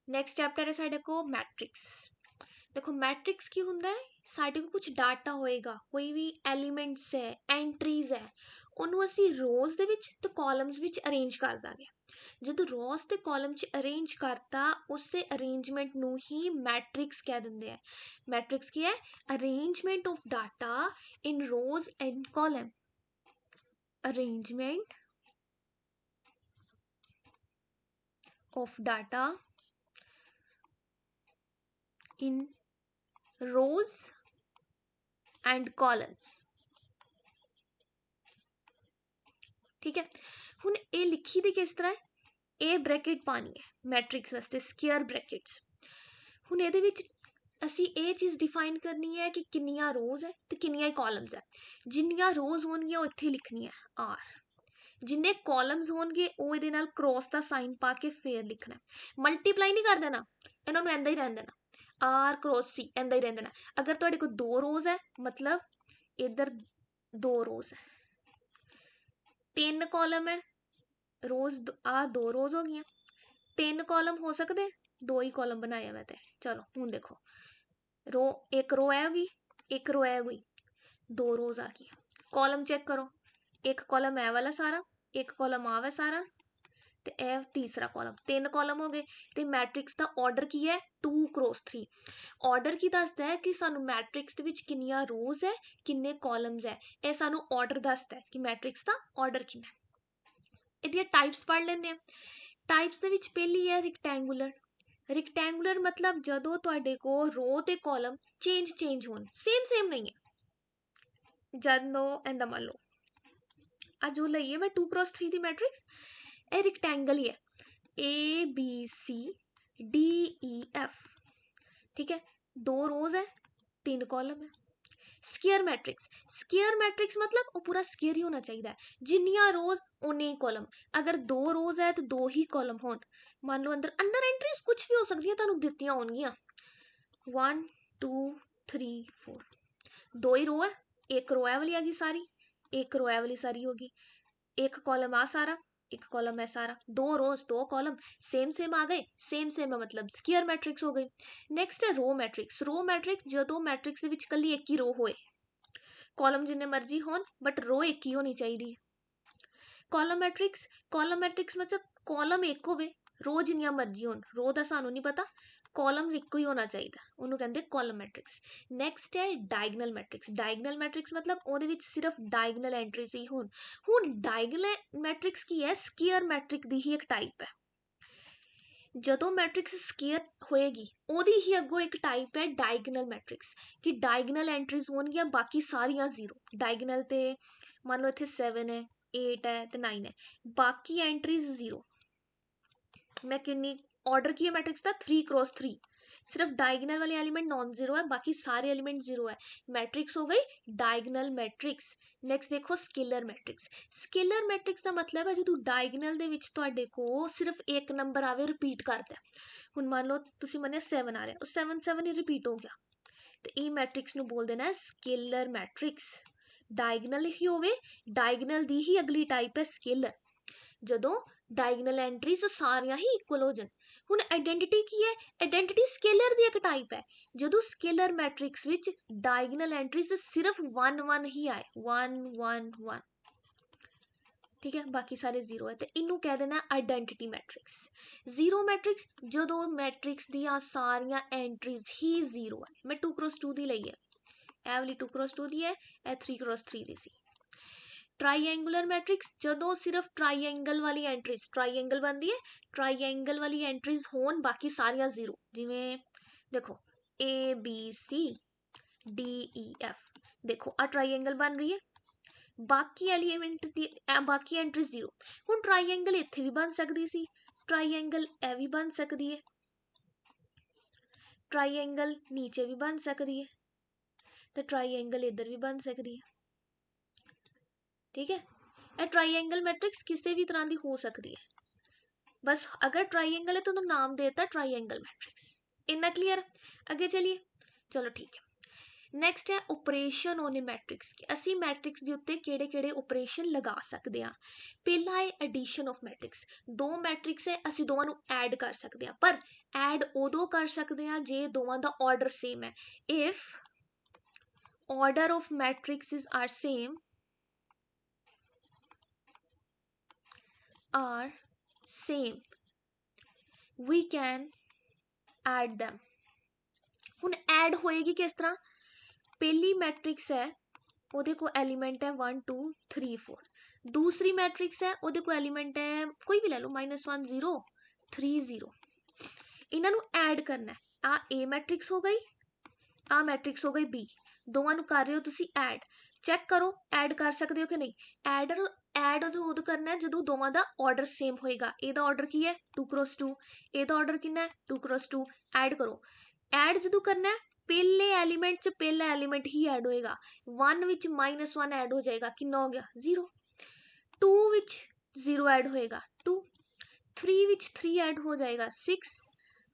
Next chapter ਹੈ ਸਾਡੇ ਕੋਲ ਮੈਟ੍ਰਿਕਸ। देखो मैट्रिक्स की होंदा है, साढ़े को कुछ डाटा होएगा, कोई भी एलिमेंट्स है, एंट्रीज है, ਉਹਨੂੰ ਅਸੀਂ ਰੋਜ਼ ਦੇ ਵਿੱਚ ਤੇ ਕਾਲਮਸ ਵਿੱਚ ਅਰੇਂਜ ਕਰ ਦਾਂਗੇ। ਜਦੋਂ ਰੋਜ਼ ਤੇ ਕਾਲਮ 'ਚ ਅਰੇਂਜ ਕਰਤਾ, ਉਸੇ ਅਰੇਂਜਮੈਂਟ ਨੂੰ ਹੀ ਮੈਟ੍ਰਿਕਸ ਕਹਿ ਦਿੰਦੇ ਆ। ਮੈਟ੍ਰਿਕਸ ਕੀ ਹੈ? Arrangement of data in rose and column. Arrangement of data in rows and columns। ठीक है, हुन ये लिखी दी किस तरह है? ए ब्रैकेट पानी है मैट्रिक्स वास्ते, स्केयर ब्रैकेट्स। हुन ਇਹਦੇ ਵਿੱਚ ਅਸੀਂ ਇਹ ਚੀਜ਼ ਡਿਫਾਈਨ ਕਰਨੀ ਹੈ ਕਿ ਕਿੰਨੀਆਂ ਰੋਜ਼ ਹੈ ਤੇ ਕਿੰਨੀਆਂ ਕਾਲਮਸ ਹੈ। ਜਿੰਨੀਆਂ ਰੋਜ਼ ਹੋਣਗੀਆਂ ਉਹ ਇੱਥੇ ਲਿਖਣੀਆਂ ਆਰ, ਜਿੰਨੇ ਕਾਲਮਸ ਹੋਣਗੇ ਉਹ ਇਹਦੇ ਨਾਲ ਕ੍ਰੋਸ ਦਾ ਸਾਈਨ ਪਾ ਕੇ ਫੇਰ ਲਿਖਣਾ। ਮਲਟੀਪਲਾਈ ਨਹੀਂ ਕਰ ਦੇਣਾ, ਇਹਨਾਂ ਨੂੰ ਐਂਦਾ ਹੀ ਰਹਿਣ ਦੇਣਾ, आर क्रॉस सी ऐदा ही रहना। अगर तुहाडे कोल दो रोज है मतलब इधर दो रोज है, तीन कॉलम है, रोज आ दो रोज हो गई, तीन कॉलम हो सकते, दो ही कॉलम बनाए मैं ते। चलो हुन देखो, रो एक रो है होगी, एक रो है होगी, दो रोज आ गई। कॉलम चेक करो, एक कॉलम है वाला सारा, एक कॉलम आ वा सारा, ਤੇ ਇਹ ਤੀਸਰਾ ਕਾਲਮ, ਤਿੰਨ ਕਾਲਮ ਹੋ ਗਏ। ਤੇ ਮੈਟ੍ਰਿਕਸ ਦਾ ਆਰਡਰ ਕੀ ਹੈ? 2x3। ਆਰਡਰ ਕੀ ਦੱਸਦਾ ਹੈ ਕਿ ਸਾਨੂੰ ਮੈਟ੍ਰਿਕਸ ਦੇ ਵਿੱਚ ਕਿੰਨੀਆਂ ਰੋਜ਼ ਹੈ, ਕਿੰਨੇ ਕਾਲਮਸ ਹੈ। ਇਹ ਸਾਨੂੰ ਆਰਡਰ ਦੱਸਦਾ ਹੈ ਕਿ ਮੈਟ੍ਰਿਕਸ ਦਾ ਆਰਡਰ ਕਿੰਨਾ ਹੈ। ਇਹਦੀਆਂ ਟਾਈਪਸ ਪੜ੍ਹ ਲੈਂਦੇ ਹਾਂ। ਟਾਈਪਸ ਦੇ ਵਿੱਚ ਪਹਿਲੀ ਹੈ ਰਿਕਟੈਂਗੂਲਰ। ਰਿਕਟੈਂਗੂਲਰ ਮਤਲਬ ਜਦੋਂ ਤੁਹਾਡੇ ਕੋਲ ਰੋ ਤੇ ਕਾਲਮ ਚੇਂਜ ਹੋਣ, ਸੇਮ ਨਹੀਂ ਹੈ। ਜਦੋਂ ਇਹਦਾ ਮੰਨ ਲਓ ਆ ਜੋ ਲਈਏ ਮੈਂ 2x3 ਦੀ ਮੈਟ੍ਰਿਕਸ, ਇਹ रिक्टेंगल ही है, A B C D E F. ठीक है, दो रोज है, तीन कॉलम है। स्केयर मैट्रिक्स, स्केयर मैट्रिक्स मतलब वो पूरा स्केयर ही होना चाहिए, जिन्नियां रोज उन्ने ही कॉलम। अगर दो रोज है तो दो ही कॉलम होन। मान लो अंदर अंदर एंट्रीज कुछ भी हो सकती है, तुहानू दित्तियां होणगियां 1 2 3 4, दो ही रो है, एक रो वाली आ गई सारी, एक रो वाली सारी होगी, एक कॉलम आ सारा, एक कॉलम है सारा। दो रोज दो कॉलम सेम आ गए, सेम है मतलब स्केयर मैट्रिक्स हो गई। नैक्सट है रो मैट्रिक्स। रो मैट्रिक्स जो मैट्रिक्स के कली एक ही रो होए, कॉलम जिन्ने मर्जी होन बट रो एक ही होनी चाहिए। कॉलम मैट्रिक्स मतलब कॉलम एक होवे, रो जिन्नियां मर्जी होन, रो का सानू नहीं पता, कॉलम एक ही होना चाहिए, उन्होंने कहते कॉलम मैट्रिक्स। नैक्सट है डायगनल मैट्रिक्स। डायगनल मैट्रिक्स मतलब वो सिर्फ डायगनल एंट्रीज ही होन। हुण डायगनल मैट्रिक्स की है? स्केयर मैट्रिक की ही एक टाइप है। जदों मैट्रिक्स स्केयर होएगी ओदी ही अगों एक टाइप है डायगनल मैट्रिक्स, कि डायगनल एंट्रीज होणगियां बाकी सारियां जीरो। डायगनल ते मान लो इत्थे 7 है, 8 है ते 9 है, बाकी एंट्रीज जीरो। मैं किन्नी ऑर्डर की है मैट्रिक्स का? 3x3। सिर्फ डायगनल वाले एलिमेंट नॉन जीरो है, बाकी सारे एलिमेंट जीरो है। मैट्रिक्स हो गई डायगनल मैट्रिक्स। नैक्सट देखो स्केलर मैट्रिक्स। स्केलर मैट्रिक्स का मतलब है जो डायगनल दे विच तुहाडे को सिर्फ एक नंबर आवे, रिपीट करता है। हुण मान लो तुसीं मन्निया 7 आ रहा, उस 7 ही रिपीट हो गया, तो ये मैट्रिक्स नूं बोल देना है स्केलर मैट्रिक्स। डायगनल ही होवे, डायगनल दी ही अगली टाइप है स्केलर, जदों डायगनल एंट्रीज सारियां ही इक्वल हो जान। हुण आइडेंटिटी की है? आइडेंटिटी स्केलर दी एक टाइप है, जदों स्केलर मैट्रिक्स विच डायगनल एंट्रीज सिर्फ 1 1 ही आए, 1 1 1, ठीक है, बाकी सारे जीरो है, तो इनू कह देना आइडेंटिटी मैट्रिक्स। जीरो मैट्रिक्स जदों मैट्रिक्स दियां सारियां एंट्रीज ही जीरो है। मैं 2x2 दी लई है, ए वाली 2x2 दी है, ए 3x3 दी सी। ट्राईएंगुलर मैट्रिक्स जदों सिर्फ ट्राईएंगल वाली एंट्रीज, ट्राईएंगल बनती है, ट्राईएंगल वाली एंट्रीज होन बाकी सारियां जीरो। जिवें देखो A B C D E F, देखो आ ट्राईएंगल बन रही है, बाकी एलिमेंट दी बाकी एंट्रीज जीरो। हुण ट्राईएंगल इत्थे भी बन सकती सी, ट्राईएंगल ए भी बन सकती है, ट्राईएंगल नीचे भी बन सकती है, तो ट्राईएंगल इधर भी बन सकती है। ठीक है, यह ट्राईएंगल मैट्रिक्स किसी भी तरह की हो सकती है, बस अगर ट्राईएंगल है तो नाम देता ट्राईएंगल मैट्रिक्स। इतना क्लियर? आगे चलिए, चलो ठीक है। ਨੈਕਸਟ ਹੈ ਓਪਰੇਸ਼ਨ ਔਨ ਅ ਮੈਟ੍ਰਿਕਸ, ਕਿ ਅਸੀਂ ਮੈਟ੍ਰਿਕਸ ਦੇ ਉੱਤੇ ਕਿਹੜੇ ਕਿਹੜੇ ਓਪਰੇਸ਼ਨ ਲਗਾ ਸਕਦੇ ਹਾਂ। ਪਹਿਲਾ ਹੈ ਐਡੀਸ਼ਨ ਆਫ ਮੈਟ੍ਰਿਕਸ, ਦੋ ਮੈਟ੍ਰਿਕਸ ਹੈ ਅਸੀਂ ਦੋਵਾਂ ਨੂੰ ਐਡ ਕਰ ਸਕਦੇ ਹਾਂ, ਪਰ ਐਡ ਉਦੋਂ ਕਰ ਸਕਦੇ ਹਾਂ ਜੇ ਦੋਵਾਂ ਦਾ ਆਰਡਰ ਸੇਮ ਹੈ। If order of matrices are same we can add them। ਹੁਣ ਐਡ ਹੋਏਗੀ ਕਿਸ ਤਰ੍ਹਾਂ, ਪਹਿਲੀ ਮੈਟ੍ਰਿਕਸ ਹੈ ਉਹਦੇ ਕੋਲ ਐਲੀਮੈਂਟ ਹੈ 1 2 3 4, ਦੂਸਰੀ ਮੈਟ੍ਰਿਕਸ ਹੈ ਉਹਦੇ ਕੋਲ ਐਲੀਮੈਂਟ ਹੈ ਕੋਈ ਵੀ ਲੈ ਲਓ -1 0 3 0, ਇਹਨਾਂ ਨੂੰ ਐਡ ਕਰਨਾ। ਆ A ਮੈਟ੍ਰਿਕਸ ਹੋ ਗਈ, ਆ ਮੈਟ੍ਰਿਕਸ ਹੋ ਗਈ B, ਦੋਵਾਂ ਨੂੰ ਕਰ ਰਹੇ ਹੋ ਤੁਸੀਂ ਐਡ, ਚੈੱਕ ਕਰੋ ਐਡ ਕਰ ਸਕਦੇ ਹੋ ਕਿ ਨਹੀਂ। ਐਡ ਉਦੋਂ ਕਰਨਾ ਜਦੋਂ ਦੋਵਾਂ ਦਾ ਆਰਡਰ ਸੇਮ ਹੋਏਗਾ। ਇਹਦਾ ਆਰਡਰ ਕੀ ਹੈ 2 × 2, ਇਹਦਾ ਆਰਡਰ ਕਿੰਨਾ ਹੈ 2 × 2, ਐਡ ਕਰੋ। ਐਡ ਜਦੋਂ ਕਰਨਾ ਪਹਿਲੇ ਐਲੀਮੈਂਟ 'ਚ ਪਹਿਲਾ ਐਲੀਮੈਂਟ ਹੀ ਐਡ ਹੋਏਗਾ। 1 ਵਿੱਚ -1 ਐਡ ਹੋ ਜਾਏਗਾ, ਕਿੰਨਾ ਹੋ ਗਿਆ 0। 2 ਵਿੱਚ 0 ਐਡ ਹੋਏਗਾ 2, 3 ਵਿੱਚ 3 ਐਡ ਹੋ ਜਾਏਗਾ 6,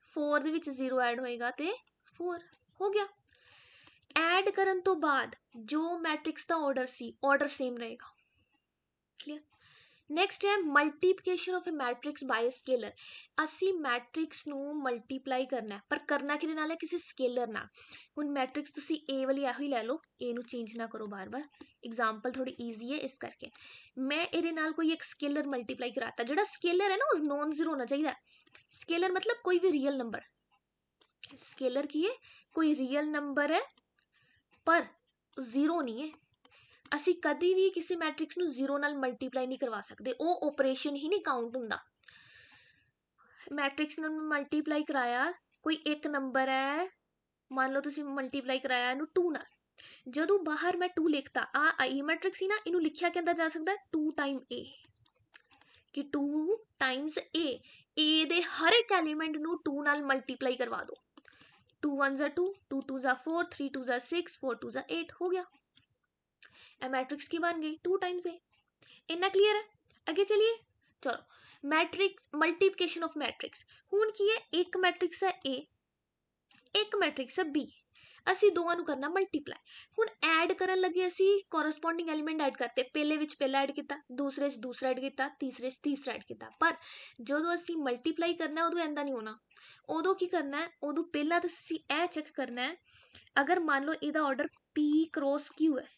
4 ਦੇ ਵਿੱਚ 0 ਐਡ ਹੋਏਗਾ ਤੇ 4 ਹੋ ਗਿਆ। ਐਡ ਕਰਨ ਤੋਂ ਬਾਅਦ ਜੋ ਮੈਟ੍ਰਿਕਸ ਦਾ ਆਰਡਰ ਸੀ ਆਰਡਰ ਸੇਮ ਰਹੇਗਾ। ਕਲੀਅਰ। ਨੈਕਸਟ ਹੈ multiplication of a matrix by a scalar, ਅਸੀਂ ਮੈਟ੍ਰਿਕਸ ਨੂੰ ਮਲਟੀਪਲਾਈ ਕਰਨਾ, ਪਰ ਕਰਨਾ ਕਿਹਦੇ ਨਾਲ ਹੈ ਕਿਸੇ ਸਕੇਲਰ ਨਾਲ। ਹੁਣ ਮੈਟ੍ਰਿਕਸ ਤੁਸੀਂ A ਵਾਲੀ ਇਹੋ ਹੀ ਲੈ ਲਓ, A ਨੂੰ ਚੇਂਜ ਨਾ ਕਰੋ ਬਾਰ-ਬਾਰ, ਐਗਜ਼ਾਮਪਲ ਥੋੜੀ ਈਜ਼ੀ ਹੈ ਇਸ ਕਰਕੇ। ਮੈਂ ਇਹਦੇ ਨਾਲ ਕੋਈ ਇੱਕ ਸਕੇਲਰ ਮਲਟੀਪਲਾਈ ਕਰਾਤਾ, ਜਿਹੜਾ ਸਕੇਲਰ ਹੈ ਨਾ ਉਹ ਨॉन ਜ਼ੀਰੋ ਹੋਣਾ ਚਾਹੀਦਾ। ਸਕੇਲਰ मतलब कोई भी रियल नंबर, स्केलर की है कोई रियल नंबर है पर ਜ਼ੀਰੋ ਨਹੀਂ ਹੈ। ਅਸੀਂ ਕਦੀ ਵੀ ਕਿਸੇ ਮੈਟ੍ਰਿਕਸ ਨੂੰ ਜ਼ੀਰੋ ਨਾਲ ਮਲਟੀਪਲਾਈ ਨਹੀਂ ਕਰਵਾ ਸਕਦੇ, ਉਹ ਓਪਰੇਸ਼ਨ ਹੀ ਨਹੀਂ ਕਾਊਂਟ ਹੁੰਦਾ। ਮੈਟ੍ਰਿਕਸ ਨਾਲ ਮਲਟੀਪਲਾਈ ਕਰਾਇਆ, ਕੋਈ ਇੱਕ ਨੰਬਰ ਹੈ, ਮੰਨ ਲਓ ਤੁਸੀਂ ਮਲਟੀਪਲਾਈ ਕਰਾਇਆ ਇਹਨੂੰ 2 ਨਾਲ, ਜਦੋਂ ਬਾਹਰ ਮੈਂ 2 ਲਿਖਤਾ, ਆ ਇਹ ਮੈਟ੍ਰਿਕਸ ਸੀ ਨਾ, ਇਹਨੂੰ ਲਿਖਿਆ ਕਹਿੰਦਾ ਜਾ ਸਕਦਾ 2 ਟਾਈਮ A, ਕਿ 2 ਟਾਈਮਸ A ਦੇ ਹਰ ਇੱਕ ਐਲੀਮੈਂਟ ਨੂੰ 2 ਨਾਲ ਮਲਟੀਪਲਾਈ ਕਰਵਾ ਦਿਓ। 2 1 2, 2 2 4, 3 2 6, 4 2 8 ਹੋ ਗਿਆ। ਇਹ मैट्रिक्स की बन गई 2 टाइम्स A। इन्ना क्लियर है। अगे चलिए, चलो मैट्रिक्स मल्टीप्लिकेशन ऑफ मैट्रिक्स। हुण की है, एक मैट्रिक्स है A, एक मैट्रिक्स है B, ਅਸੀਂ ਦੋਵਾਂ ਨੂੰ ਕਰਨਾ ਮਲਟੀਪਲਾਈ। ਹੁਣ ਐਡ ਕਰਨ ਲੱਗੇ ਅਸੀਂ ਕੋਰਸਪੋਂਡਿੰਗ ਐਲੀਮੈਂਟ ਐਡ ਕਰਤੇ, ਪਹਿਲੇ ਵਿੱਚ ਪਹਿਲਾ ਐਡ ਕੀਤਾ, ਦੂਸਰੇ 'ਚ ਦੂਸਰਾ ਐਡ ਕੀਤਾ, ਤੀਸਰੇ 'ਚ ਤੀਸਰਾ ਐਡ ਕੀਤਾ। ਪਰ ਜਦੋਂ ਅਸੀਂ ਮਲਟੀਪਲਾਈ ਕਰਨਾ ਉਦੋਂ ਐਂਦਾ ਨਹੀਂ ਹੋਣਾ। ਉਦੋਂ ਕੀ ਕਰਨਾ ਹੈ, ਉਦੋਂ ਪਹਿਲਾਂ ਤਾਂ ਅਸੀਂ ਇਹ ਚੈੱਕ ਕਰਨਾ ਹੈ, ਅਗਰ ਮੰਨ ਲਓ ਇਹਦਾ ਆਰਡਰ P × Q ਹੈ,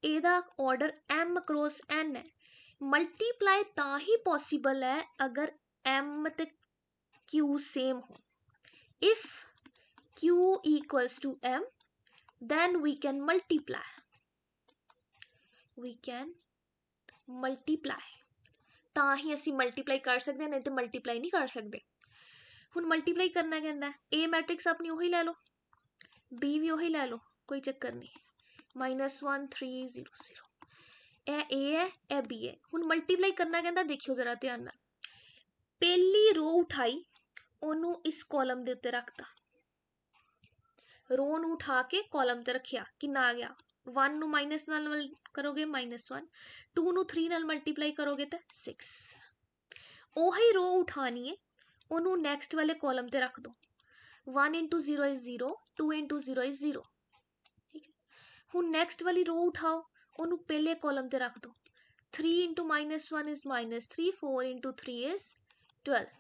ਇਹਦਾ ਆਰਡਰ M × N ਹੈ, ਮਲਟੀਪਲਾਈ ਤਾਂ ਹੀ ਪੋਸੀਬਲ ਹੈ ਅਗਰ M ਤੇ Q ਸੇਮ ਹੋ। If Q = M, then we can multiply, ਤਾਂ ਹੀ ਅਸੀਂ ਮਲਟੀਪਲਾਈ ਕਰ ਸਕਦੇ ਹਾਂ, ਨਹੀਂ ਤੇ ਮਲਟੀਪਲਾਈ ਨਹੀਂ ਕਰ ਸਕਦੇ। ਹੁਣ ਮਲਟੀਪਲਾਈ ਕਰਨਾ ਕਹਿੰਦਾ A ਮੈਟ੍ਰਿਕਸ ਆਪਣੀ ਉਹੀ ਲੈ ਲਓ, B ਵੀ ਉਹੀ ਲੈ ਲਓ, ਕੋਈ ਚੱਕਰ ਨਹੀਂ, -1 3 0 0, ਇਹ A ਹੈ ਇਹ B ਹੈ। ਹੁਣ ਮਲਟੀਪਲਾਈ ਕਰਨਾ ਕਹਿੰਦਾ, ਦੇਖਿਓ ਜ਼ਰਾ ਧਿਆਨ ਨਾਲ, ਪਹਿਲੀ ਰੋ ਉਠਾਈ ਉਹਨੂੰ ਇਸ ਕਾਲਮ ਦੇ ਉੱਤੇ ਰੱਖਤਾ, ਰੋ ਨੂੰ ਉਠਾ ਕੇ ਕਾਲਮ ਤੇ ਰੱਖਿਆ, ਕਿੰਨਾ ਆ ਗਿਆ 1 ਨੂੰ ਮਾਈਨਸ ਨਾਲ ਕਰੋਗੇ -1, 2 ਨੂੰ 3 ਨਾਲ ਮਲਟੀਪਲਾਈ ਕਰੋਗੇ ਤਾਂ 6। ਉਹੀ ਰੋ ਉਠਾਣੀ ਹੈ, ਉਹਨੂੰ ਨੈਕਸਟ ਵਾਲੇ ਕਾਲਮ ਤੇ ਰੱਖ ਦੋ, 1 × 0 = 0, 2 × 0 = 0। ਠੀਕ ਹੈ, ਹੁਣ ਨੈਕਸਟ ਵਾਲੀ ਰੋ ਉਠਾਓ, ਉਹਨੂੰ ਪਹਿਲੇ ਕਾਲਮ ਤੇ ਰੱਖ ਦੋ, 3 × -1 = -3, 4 × 3 = 12,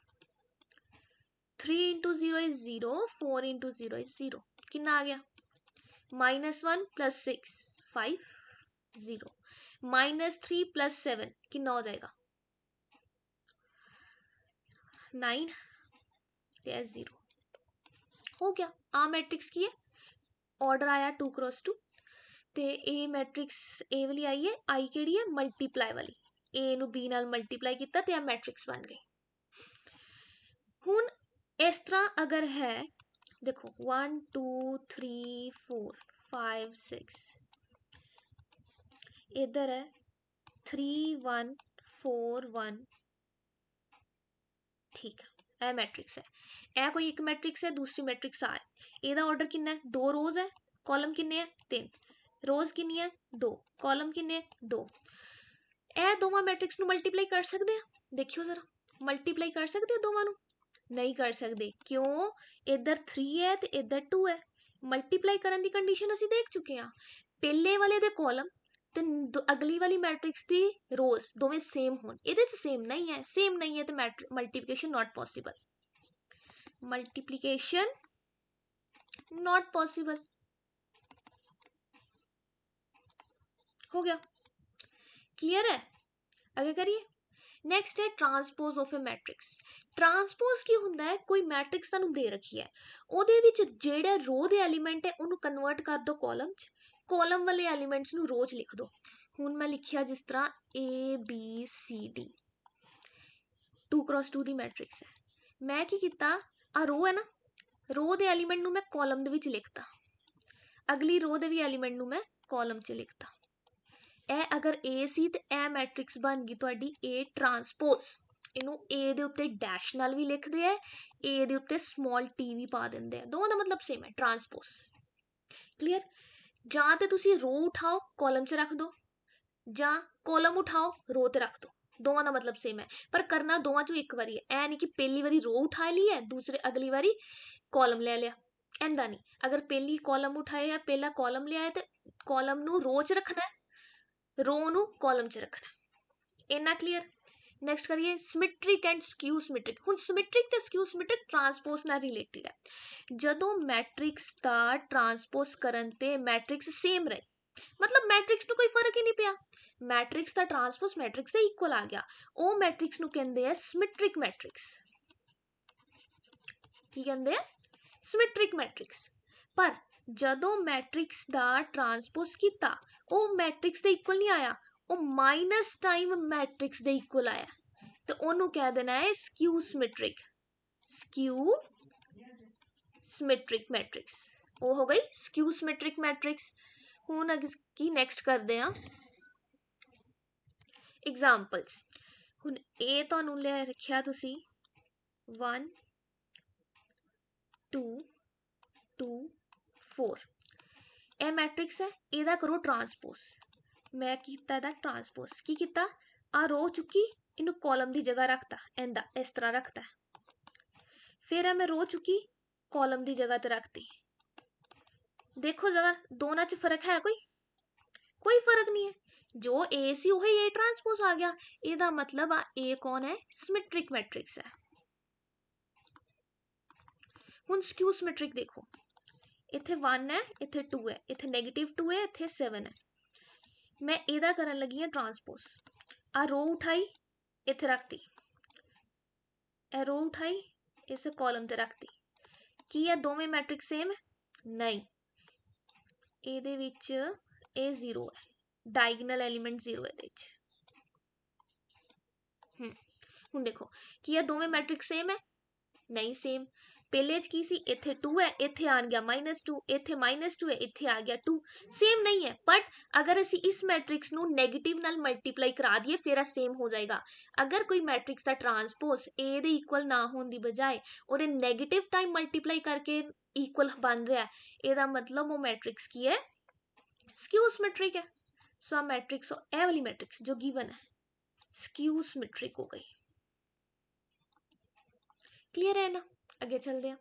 3 × 0 = 0, 4 × 0 = 0, कितना आ गया -1 + 6 5 0, -3 + 7 कितना हो जाएगा 9 ਤੇ 0 हो गया। आ मैट्रिक्स की है, ऑर्डर आया 2 × 2 ਤੇ A मैट्रिक्स A वाली आई है, आई ਕਿਹੜੀ है मल्टीप्लाई वाली, A ਨੂੰ B ਨਾਲ ਮਲਟੀਪਲਾਈ ਕੀਤਾ ਤੇ ਆ ਮੈਟ੍ਰਿਕਸ ਬਣ ਗਈ। ਹੁਣ ਇਸ ਤਰ੍ਹਾਂ ਅਗਰ ਹੈ, देखो 1 2 3 4 5 6, इधर है 3 1 4 1, ठीक है, मैट्रिक्स है, यह कोई एक मैट्रिक्स है, दूसरी मैट्रिक्स आ है, ਇਹਦਾ ਆਰਡਰ ਕਿੰਨਾ ਹੈ 2 ਰੋਜ਼ ਹੈ, ਕਾਲਮ ਕਿੰਨੇ ਹੈ 3, ਰੋਜ਼ ਕਿੰਨੀ ਹੈ 2, ਕਾਲਮ ਕਿੰਨੇ 2। ਇਹ ਦੋਵਾਂ ਮੈਟ੍ਰਿਕਸ ਨੂੰ ਮਲਟੀਪਲਾਈ ਕਰ ਸਕਦੇ ਆ, ਦੇਖਿਓ ਜ਼ਰਾ ਮਲਟੀਪਲਾਈ ਕਰ ਸਕਦੇ ਆ ਦੋਵਾਂ ਨੂੰ, नहीं कर सकते, क्यों, इधर 3 है तो इधर 2 है, ਮਲਟੀਪਲਾਈ ਕਰਨ ਦੀ ਕੰਡੀਸ਼ਨ ਅਸੀਂ ਦੇਖ ਚੁੱਕੇ ਹਾਂ। ਪਹਿਲੇ ਵਾਲੇ ਦੇ ਕਾਲਮ ਤੇ ਅਗਲੀ ਵਾਲੀ ਮੈਟ੍ਰਿਕਸ ਦੀ ਰੋਜ਼ ਦੋਵੇਂ ਸੇਮ ਹੋਣ, ਇਹਦੇ 'ਚ ਸੇਮ ਨਹੀਂ ਹੈ, ਸੇਮ ਨਹੀਂ ਹੈ ਤੇ multiplication not possible, multiplication not possible. हो गया, क्लियर है। आगे करिए। नैक्सट है transpose of a matrix. Transpose की होंदा है, कोई मैट्रिक्स तुहानूं दे रखी है, ਉਹਦੇ ਵਿੱਚ ਜਿਹੜੇ रो ਦੇ एलिमेंट है ਉਹਨੂੰ कन्वर्ट कर दो कॉलम 'ਚ, कॉलम वाले एलिमेंट्स ਨੂੰ रो 'ਚ लिख दो। ਹੁਣ मैं लिखिया जिस तरह ABCD 2x2 ਦੀ मैट्रिक्स है, मैं की कीता आ रो है ना, रो ਦੇ एलिमेंट ਨੂੰ मैं कॉलम ਦੇ ਵਿੱਚ लिखता, अगली रो ਦੇ भी एलिमेंट ਨੂੰ मैं कॉलम 'ਚ लिखता। ਇਹ अगर A सी तो यह मैट्रिक्स बन गई तुहाडी A ट्रांसपोज। इनू A दे उत्ते डैश नाल भी लिखते हैं, A दे उत्ते स्मॉल T भी पा देंगे हैं, दोवां दा मतलब सेम है, ट्रांसपोज। क्लीयर। जां ते तुसी रो उठाओ कॉलम च रख दो, जां कॉलम उठाओ रो ते रख दो, दोवां दा मतलब सेम है, पर करना दोवां चों एक बारी है। ऐ नहीं कि पहली बारी रो उठा ली है, दूसरे अगली बारी कॉलम ले लिया, ऐंदा नहीं। अगर पहली कॉलम उठाए या पहला कॉलम लिया है तो कॉलम नू रो च रखना है, रो नू कॉलम च रखना, इन्ना क्लीयर। नैक्सट करिए सिमेट्रिक एंड स्क्यू सिमेट्रिक। हुण सिमेट्रिक ते स्क्यू सिमेट्रिक ट्रांसपोज नाल रिलेटेड है। जदों मैट्रिक्स दा ट्रांसपोज करन ते मैट्रिक्स सेम रहे, मतलब मैट्रिक्स नू कोई फर्क ही नहीं पिया, मैट्रिक्स दा ट्रांसपोज मैट्रिक्स दे इक्वल आ गया, ਉਹ मैट्रिक्स नू कहंदे आ सिमेट्रिक मैट्रिक्स। की कहंदे आ? Symmetric matrix. पर जदों मैट्रिक्स दा ट्रांसपोज कीता ਉਹ मैट्रिक्स दे इक्वल नहीं आया, ਉਹ माइनस टाइम मैट्रिक्स दे इक्वल आया, तो ਉਹਨੂੰ कह देना है skew symmetric, skew symmetric matrix. वो हो गई स्क्यू सिमेट्रिक मैट्रिक्स। हुण की नैक्सट करते हैं एग्जाम्पल्स। हुण ए तुहानूं ले रखिया तुसी 1 2 2 4, यह मैट्रिक्स है, ਇਹਦਾ करो ट्रांसपोज। मैं कीता ਇਹਦਾ ट्रांसपोज, की कीता आ रो चुकी, इनू कॉलम की जगह रखता, ऐंदा इस तरह रखता, फिर मैं रो चुकी कॉलम की जगह ते रखती। देखो जगह दोनों च फर्क है, कोई फर्क नहीं है, जो ए सी वही ए ट्रांसपोज आ गया, ਇਹਦਾ मतलब आ ए कौन है, सिमेट्रिक मैट्रिक्स है। हुण स्क्यू सिमेट्रिक देखो, इत्थे 1 है, इत्थे 2 है, इत्थे -2 है, इत्थे 7 है। मैं ਇਹਦਾ करन लगी हाँ ट्रांसपोज, आ रो उठाई इत्थे रखती, ए रो उठाई इस कॉलम ते रखती, की है दोवें मैट्रिक्स सेम है? नहीं, ਇਹਦੇ ਵਿੱਚ ਇਹ 0 है, डायगनल एलिमेंट 0 है ਇਹਦੇ ਵਿੱਚ। हुण देखो की है दोवें मैट्रिक्स सेम है? नहीं सेम। पहले की सी इत्थे 2 है, इत्थे आ गया -2, इत्थे -2 है, इत्थे आ गया 2, सेम नहीं है। बट अगर असी इस मैट्रिक्स नू नैगेटिव नाल मल्टीप्लाई करा दिए फिर सेम हो जाएगा। अगर कोई मैट्रिक्स का ट्रांसपोज ए दे इक्वल ना होने की बजाय उहदे नैगेटिव टाइम मल्टीप्लाई करके इक्वल बन रहा है, ਇਹਦਾ मतलब वो मैट्रिक्स की है, स्क्यू सिमेट्रिक है। सो आ मैट्रिक्स, ए वाली मैट्रिक्स जो गिवन है स्क्यू सिमेट्रिक हो गई। क्लियर है ना। आगे चलते हैं।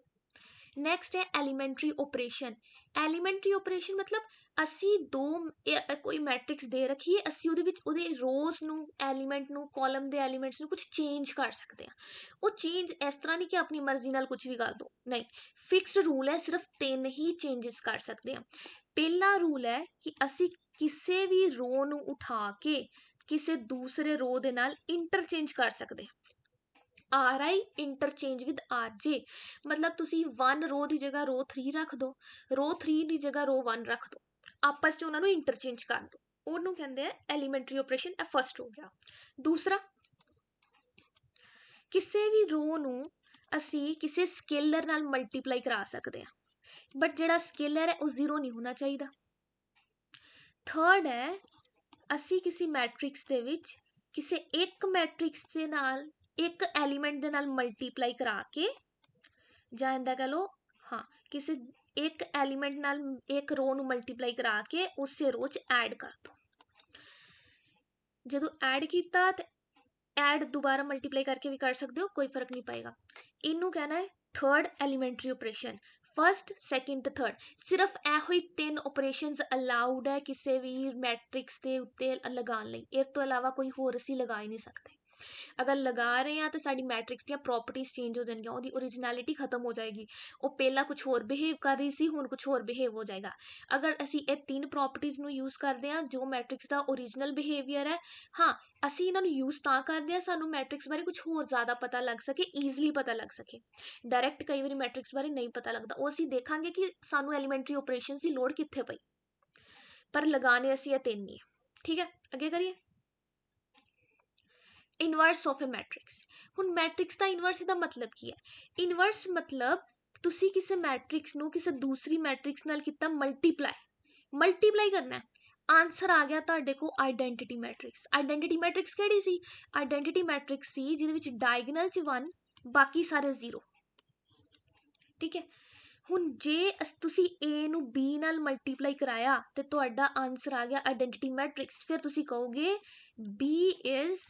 नैक्सट है एलीमेंट्री ऑपरेशन। एलीमेंट्री ऑपरेशन मतलब असी दो कोई मैट्रिक्स दे रखी है, असी उहदे विच उहदे रोज नू एलीमेंट नू कॉलम दे एलीमेंट्स नू कुछ चेंज कर सकते हैं। वो चेंज इस तरह नहीं कि अपनी मर्जी नाल कुछ भी कर दो, नहीं, फिक्स्ड रूल है, सिर्फ 3 ही चेंजेस कर सकते हैं। पहला रूल है कि असी किसी भी रो नू उठा के किसी दूसरे रो दे नाल इंटरचेंज कर सकते हैं। RI इंटरचेंज विद RJ, मतलब तुसी 1 रो की जगह रो 3 रख दो, रो 3 की जगह रो 1 रख दो, आपस च उन्होंने इंटरचेंज कर दो, उन्होंने कहते हैं एलीमेंट्री ऑपरेशन। ए फर्स्ट हो गया। दूसरा, किसी भी रो नू असी किसी स्केलर नाल मल्टीप्लाई करा सकते हैं, बट जिहड़ा स्केलर है वो 0 नहीं होना चाहिए। थर्ड है, असी किसी मैट्रिक्स दे विच किसी एक मैट्रिक्स दे नाल एक एलीमेंट दे नाल मल्टीप्लाई करा के, जां इंदा कह लो हाँ, किसी एक एलीमेंट नाल एक रो नू मल्टीप्लाई करा के उस रो च ऐड कर दो। जदों ऐड किया तो ऐड दोबारा मल्टीप्लाई करके भी कर सकते हो, कोई फर्क नहीं पाएगा। इनू कहना है third elementary operation, first second ते थर्ड, सिर्फ ਇਹੋ ਹੀ 3 ਆਪਰੇਸ਼ਨਸ ਅਲਾਉਡ ਹੈ ਕਿਸੇ ਵੀ ਮੈਟ੍ਰਿਕਸ ਦੇ ਉੱਤੇ ਲਗਾਉਣ ਲਈ। ਇਸ ਤੋਂ ਇਲਾਵਾ ਕੋਈ ਹੋਰ ਅਸੀਂ ਲਗਾ ਹੀ ਨਹੀਂ ਸਕਦੇ। अगर लगा रहे हैं तो sari matrix the properties change हो जाएगी, ਉਹਦੀ ओरिजिनलिटी खत्म हो जाएगी। ਉਹ ਪਹਿਲਾਂ ਕੁਝ ਹੋਰ ਬਿਹੇਵ ਕਰ ਰਹੀ ਸੀ, ਹੁਣ ਕੁਝ ਹੋਰ ਬਿਹੇਵ ਹੋ ਜਾਏਗਾ। ਅਗਰ ਅਸੀਂ ਇਹ ਤਿੰਨ ਪ੍ਰੋਪਰਟੀਜ਼ ਨੂੰ ਯੂਜ਼ ਕਰਦੇ ਹਾਂ ਜੋ ਮੈਟ੍ਰਿਕਸ ਦਾ ओरिजिनल ਬਿਹੇਵੀਅਰ ਹੈ, ਹਾਂ ਅਸੀਂ ਇਹਨਾਂ ਨੂੰ ਯੂਜ਼ ਤਾਂ ਕਰਦੇ ਹਾਂ ਸਾਨੂੰ ਮੈਟ੍ਰਿਕਸ ਬਾਰੇ ਕੁਝ ਹੋਰ ਜ਼ਿਆਦਾ ਪਤਾ ਲੱਗ ਸਕੇ, ਈਜ਼ੀਲੀ ਪਤਾ ਲੱਗ ਸਕੇ। ਡਾਇਰੈਕਟ ਕਈ ਵਾਰੀ ਮੈਟ੍ਰਿਕਸ ਬਾਰੇ ਨਹੀਂ ਪਤਾ ਲੱਗਦਾ, ਉਹ ਅਸੀਂ ਦੇਖਾਂਗੇ ਕਿ ਸਾਨੂੰ ਐਲੀਮੈਂਟਰੀ ਆਪਰੇਸ਼ਨਸ ਦੀ ਲੋੜ ਕਿੱਥੇ ਪਈ, ਪਰ ਲਗਾਣੇ ਅਸੀਂ ਇਹ ਤਿੰਨ ਹੀ। ਠੀਕ ਹੈ, ਅੱਗੇ ਕਰੀਏ। Inverse of a matrix. ਹੁਣ ਮੈਟ੍ਰਿਕਸ ਦਾ ਇਨਵਰਸ ਦਾ ਮਤਲਬ ਕੀ ਹੈ? ਇਨਵਰਸ ਮਤਲਬ ਤੁਸੀਂ ਕਿਸੇ ਮੈਟ੍ਰਿਕਸ ਨੂੰ ਕਿਸੇ ਦੂਸਰੀ ਮੈਟ੍ਰਿਕਸ ਨਾਲ ਕੀਤਾ ਮਲਟੀਪਲਾਈ ਕਰਨਾ। ਆਨਸਰ ਆ ਗਿਆ ਤੁਹਾਡੇ ਕੋਲ ਆਈਡੈਂਟੀਟੀ ਮੈਟ੍ਰਿਕਸ। ਆਈਡੈਂਟੀਟੀ ਮੈਟ੍ਰਿਕਸ ਕਿਹੜੀ ਸੀ? ਆਈਡੈਂਟੀਟੀ ਮੈਟ੍ਰਿਕਸ ਸੀ ਜਿਹਦੇ ਵਿੱਚ ਡਾਇਗਨਲ 'ਚ 1 ਬਾਕੀ ਸਾਰੇ 0। ਠੀਕ ਹੈ, ਹੁਣ ਜੇ ਤੁਸੀਂ A ਨੂੰ B ਨਾਲ ਮਲਟੀਪਲਾਈ ਕਰਾਇਆ ਤੇ ਤੁਹਾਡਾ ਆਨਸਰ ਆ ਗਿਆ ਆਈਡੈਂਟੀਟੀ ਮੈਟ੍ਰਿਕਸ, ਫਿਰ ਤੁਸੀਂ ਕਹੋਗੇ B is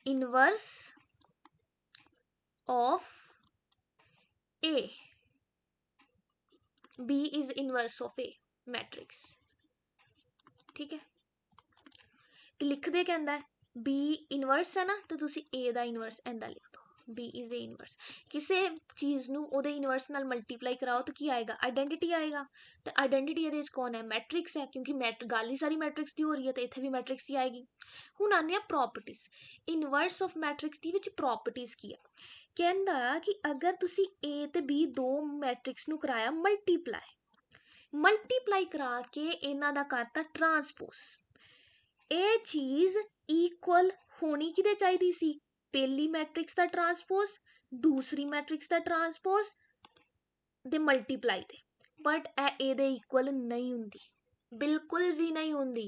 inverse of A, B is inverse of A matrix. ठीक है, तो लिखते कहता है B इनवर्स है ना, तो तुसी A दा इनवर्स ऐंदा लिख दो, B is A इनवर्स। किसी चीज़ नू ओदे इनवर्स नाल मल्टीप्लाई कराओ तो की आएगा? आइडेंटिटी आएगा। तो आइडेंटिटी ये कौन है? मैट्रिक्स है, क्योंकि गल ही सारी मैट्रिक्स की हो रही है, तो इत्थे भी मैट्रिक्स ही आएगी। हुण आने properties. Inverse of matrix the which properties की है? कहंदा कि अगर तुसी A ते B दो मैट्रिक्स नू कराया मल्टीप्लाई करा के इन्हां दा करता ट्रांसपोज, ये चीज़ इक्वल होनी किदे चाहिदी सी? पहली मैट्रिक्स का ट्रांसपोज, दूसरी मैट्रिक्स का transpose they multiply they, but A equal नहीं हुंदी, बिल्कुल भी नहीं हुंदी।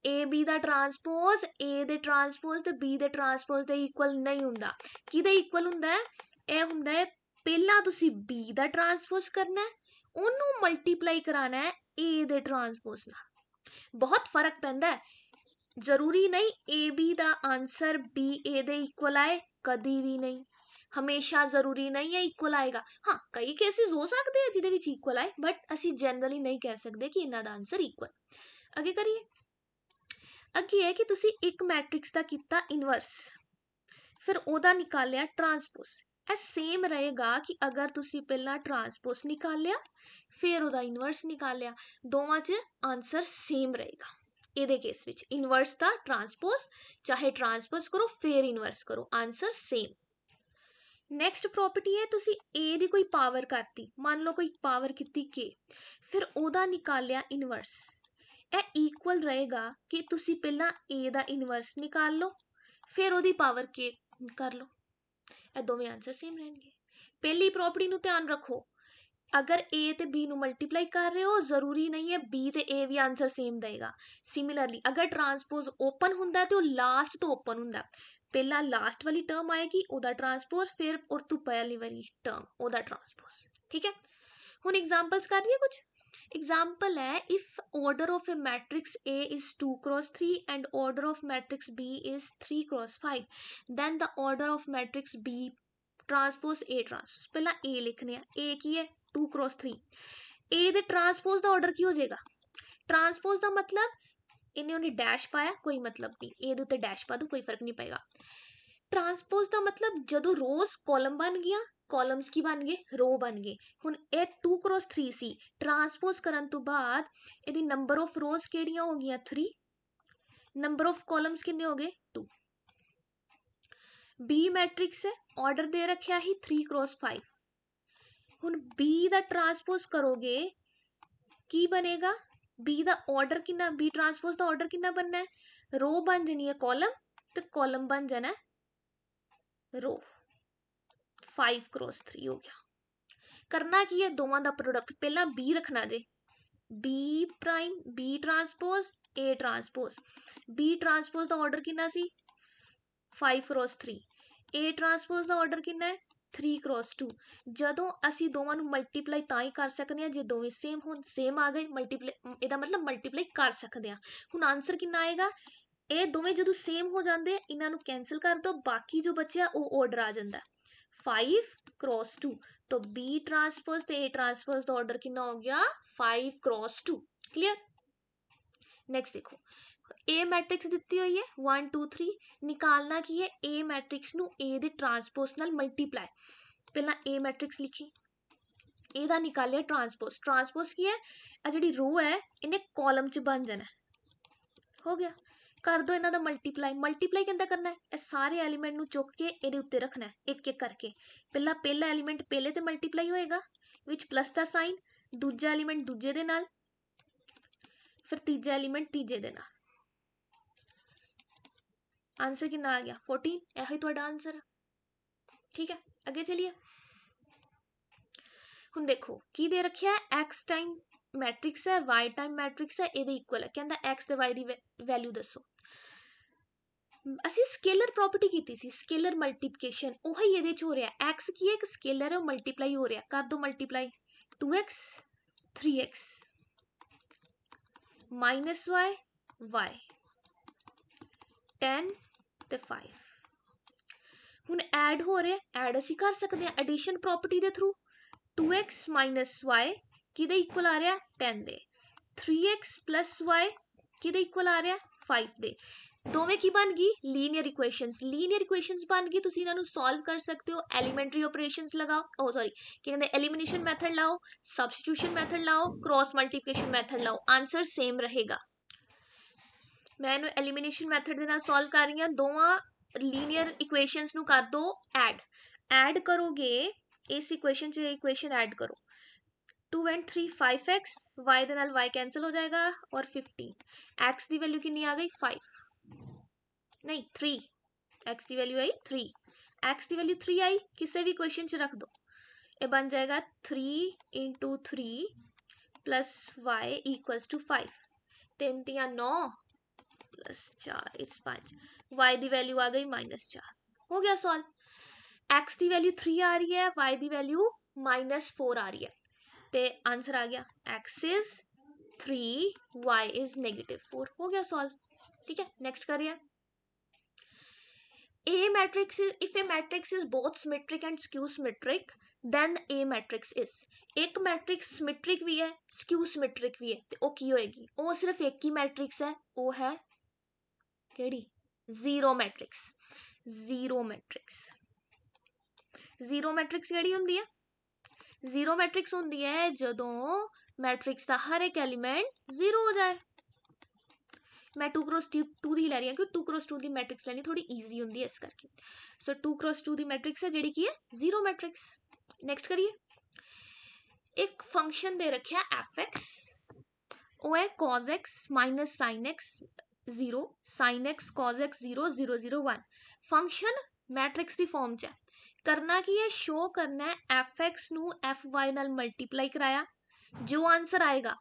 ए बी दा ट्रांसपोज ए दे ट्रांसपोज ते बी दे ट्रांसपोज दे इक्वल नहीं हुंदा। किदे इक्वल हुंदा है? ए हुंदा है पहला तुसी बी दा ट्रांसपोज करना है, ओनू मल्टीप्लाई कराना है ए दे ट्रांसपोज नाल। बहुत फर्क पैंदा है, जरूरी नहीं ए बी दा आंसर बी ए दे इक्वल आए, कदी भी नहीं, हमेशा जरूरी नहीं है इक्वल आएगा। हाँ कई केसेस हो सकते हैं जिहदे विच इक्वल आए, बट असी जनरली नहीं कह सकते कि इन्हां दा आंसर इक्वल। अगे करिए। अगे है कि तुसी एक मैट्रिक्स दा कीता इनवर्स, फिर ओदा निकालिया ट्रांसपोज। ए सेम रहेगा कि अगर तुसी पहला ट्रांसपोज निकालिया फिर ओदा इनवर्स निकालिया, दोवां च आंसर सेम रहेगा। ਇਹਦੇ केस विच इनवर्स दा ट्रांसपोज, चाहे ट्रांसपोज करो फिर इनवर्स करो, आंसर सेम। नैक्सट प्रॉपर्टी है तुसी ए दी कोई पावर करती, मान लो कोई पावर की के, फिर ओदा निकालिया इनवर्स। ए इक्वल रहेगा कि तुसी पहला ए दा इनवर्स निकाल लो फिर ओदी पावर के कर लो, ए दोवें आंसर सेम रहेंगे। पहली प्रॉपर्टी नू ध्यान रखो, अगर ए ते बी नू मल्टीप्लाई कर रहे हो जरूरी नहीं है बी ते ए भी आंसर सेम देगा। सिमिलरली अगर ट्रांसपोज ओपन हुंदा तो लास्ट तो ओपन हुंदा, पहला लास्ट वाली टर्म आएगी ओदा ट्रांसपोज, फिर और तू पहली वाली टर्म ओदा ट्रांसपोज। ठीक है, हुण एग्जांपल्स कर रही है कुछ। एग्जाम्पल है if order of a matrix A is 2 cross 3 and order of matrix B is 3 cross 5, then the order of matrix B transpose A transpose. पहला ए लिखने ए की है 2 क्रॉस 3, ए दे ट्रांसपोज का ऑर्डर की हो जाएगा? ट्रांसपोज का मतलब इन्हें उन्हें डैश पाया कोई मतलब नहीं, ए दे उत्ते डैश पा दो कोई फर्क नहीं पेगा। ट्रांसपोज का मतलब जदों रोज कॉलम बन गया, कॉलम्स की बन गए, रो बन गए। हुण ए 2 क्रॉस 3 सी, ट्रांसपोज करन तो बाद इहदी नंबर ऑफ रोज किहड़ियां हो गईयां 3, नंबर ऑफ कॉलम्स कितने हो गए 2। बी मैट्रिक्स है, ऑर्डर दे रखा ही 3 क्रॉस 5। हुण बी दा ट्रांसपोज करोगे की बनेगा? बी दा ऑर्डर कितना, बी ट्रांसपोज दा ऑर्डर कितना बनना है? रो बन जानी है कॉलम, तो कॉलम बन जाना है रो। 5 क्रॉस 3 हो गया। करना की है? दोवां दा प्रोडक्ट पहला बी रखना जे, B prime B transpose A transpose. B transpose दा ऑर्डर कितना सी? 5 क्रॉस 3। ए ट्रांसपोज दा ऑर्डर कितना है? 3 क्रॉस 2। जदों असी दोवां नूं मल्टीप्लाई तां ही कर सकते हैं जे दोवें सेम होण, सेम आ गए मल्टीप्लाई, इहदा मतलब मल्टीप्लाई कर सकते हैं। हुण आंसर कितना आएगा? ये दोवें जदों सेम हो जाते हैं इन्हां नूं कैंसल कर दो, बाकी जो बचिया वो ऑर्डर आ जाता है 5 क्रॉस 2। तो बी ट्रांसपोज ते ए ट्रांसपोज का ऑर्डर कितना हो गया 5x2। क्लियर। नेक्स्ट देखो ए मैट्रिक्स दी हुई है 1 2 3 निकालना की है ए मैट्रिक्स नू ए दे ट्रांसपोज नाल मल्टीप्लाई। पहला ए मैट्रिक्स लिखी ਇਹਦਾ निकालिया ट्रांसपोज। ट्रांसपोज की है आ जी रो है इन्हें कॉलम च बन जाना। हो गया कर दो इन्हों का मल्टीप्लाई। मल्टीप्लाई कहता करना है सारे एलीमेंट नू चुक के ये उत्ते रखना है एक एक करके। पहला एलीमेंट पहले तो मल्टीप्लाई होएगा विच प्लस का साइन, दूजा एलीमेंट दूजे दे नाल, फिर तीजा एलीमेंट तीजे दे नाल। आंसर कितना आ गया 14। यही तुहाडा आंसर है। ठीक है अगे चलिए। हुण देखो की दे रखिया एक्स टाइम मैट्रिक्स है वाई टाइम मैट्रिक्स है ये इक्वल है। कहता एक्स ते वाई की वैल्यू दसो। असी स्केलर प्रॉपर्टी की सी स्केलर मल्टीप्लिकेशन वही ये हो रहा। एक्स की एक स्केलर है मल्टीप्लाई हो रहा। कर दो multiply 2x 3x minus Y Y 10 ते 5। हुण ऐड हो रहा। ऐड असी कर सकते हैं एडिशन प्रॉपर्टी के थ्रू। 2x माइनस वाई कि इक्वल आ रहा 10 दे, 3x प्लस वाई कि इक्वल आ रहा 5 दे। दोवें की बन गई लीनियर इक्वेशंस। लीनियर इक्वेशंस बन गई तुसीं इन्हां नूं सॉल्व कर सकते हो। एलीमेंट्री ऑपरेशंस लगाओ ओ सॉरी क्या कहते एलिमिनेशन मैथड लाओ, सबस्टिट्यूशन मैथड लाओ, क्रॉस मल्टीप्लिकेशन मैथड लाओ, आंसर सेम रहेगा। मैं इन्हूं एलिमिनेशन मैथड दे नाल सॉल्व कर रही हूं। दोवां लीनियर इक्वेशंस नूं कर दो ऐड करोगे इस इक्वेशन च इक्वेशन ऐड करो 2 and 3 5x y दे नाल y कैंसल हो जाएगा और 15 x की वैल्यू कितनी आ गई 5 नहीं 3 x की वैल्यू आई 3 x की वैल्यू 3 आई किसी भी इक्वेशन च रख दो ये बन जाएगा 3 into 3 plus y equals to 5 3 तिया 9 प्लस 4 इस 5 y की वैल्यू आ गई -4। हो गया सॉल्व। x की वैल्यू 3 आ रही है y की वैल्यू -4 आ रही है ते आंसर आ गया x इज 3 y इज -4। हो गया सॉल्व। ठीक है नेक्स्ट करिए। A matrix is if a matrix is both symmetric and skew symmetric then A matrix is। एक मैट्रिक्स सिमेट्रिक भी है स्क्यू सिमेट्रिक भी है ते ओ की होएगी ओ सिर्फ एक ही मैट्रिक्स है वो है केड़ी zero matrix. Zero matrix zero matrix केड़ी हुंदी है जीरो मैट्रिक्स होंदी है जदों मैट्रिक्स का हर एक एलीमेंट जीरो हो जाए। मैं 2x2 ही लै रही हूँ क्योंकि 2x2 की मैट्रिक्स लैनी थोड़ी ईजी होंगी इस करके। सो 2x2 की मैट्रिक्स है जी की है जीरो मैट्रिक्स। नैक्सट करिए। एक फंक्शन दे रखा f(x) वो है cos x minus sin x 0 sin x cos x 0 0 0 1 function matrix की फॉर्म च है। करना की है शो करना है f(x) नू fy नाल मल्टीप्लाई कराया जो आंसर आएगा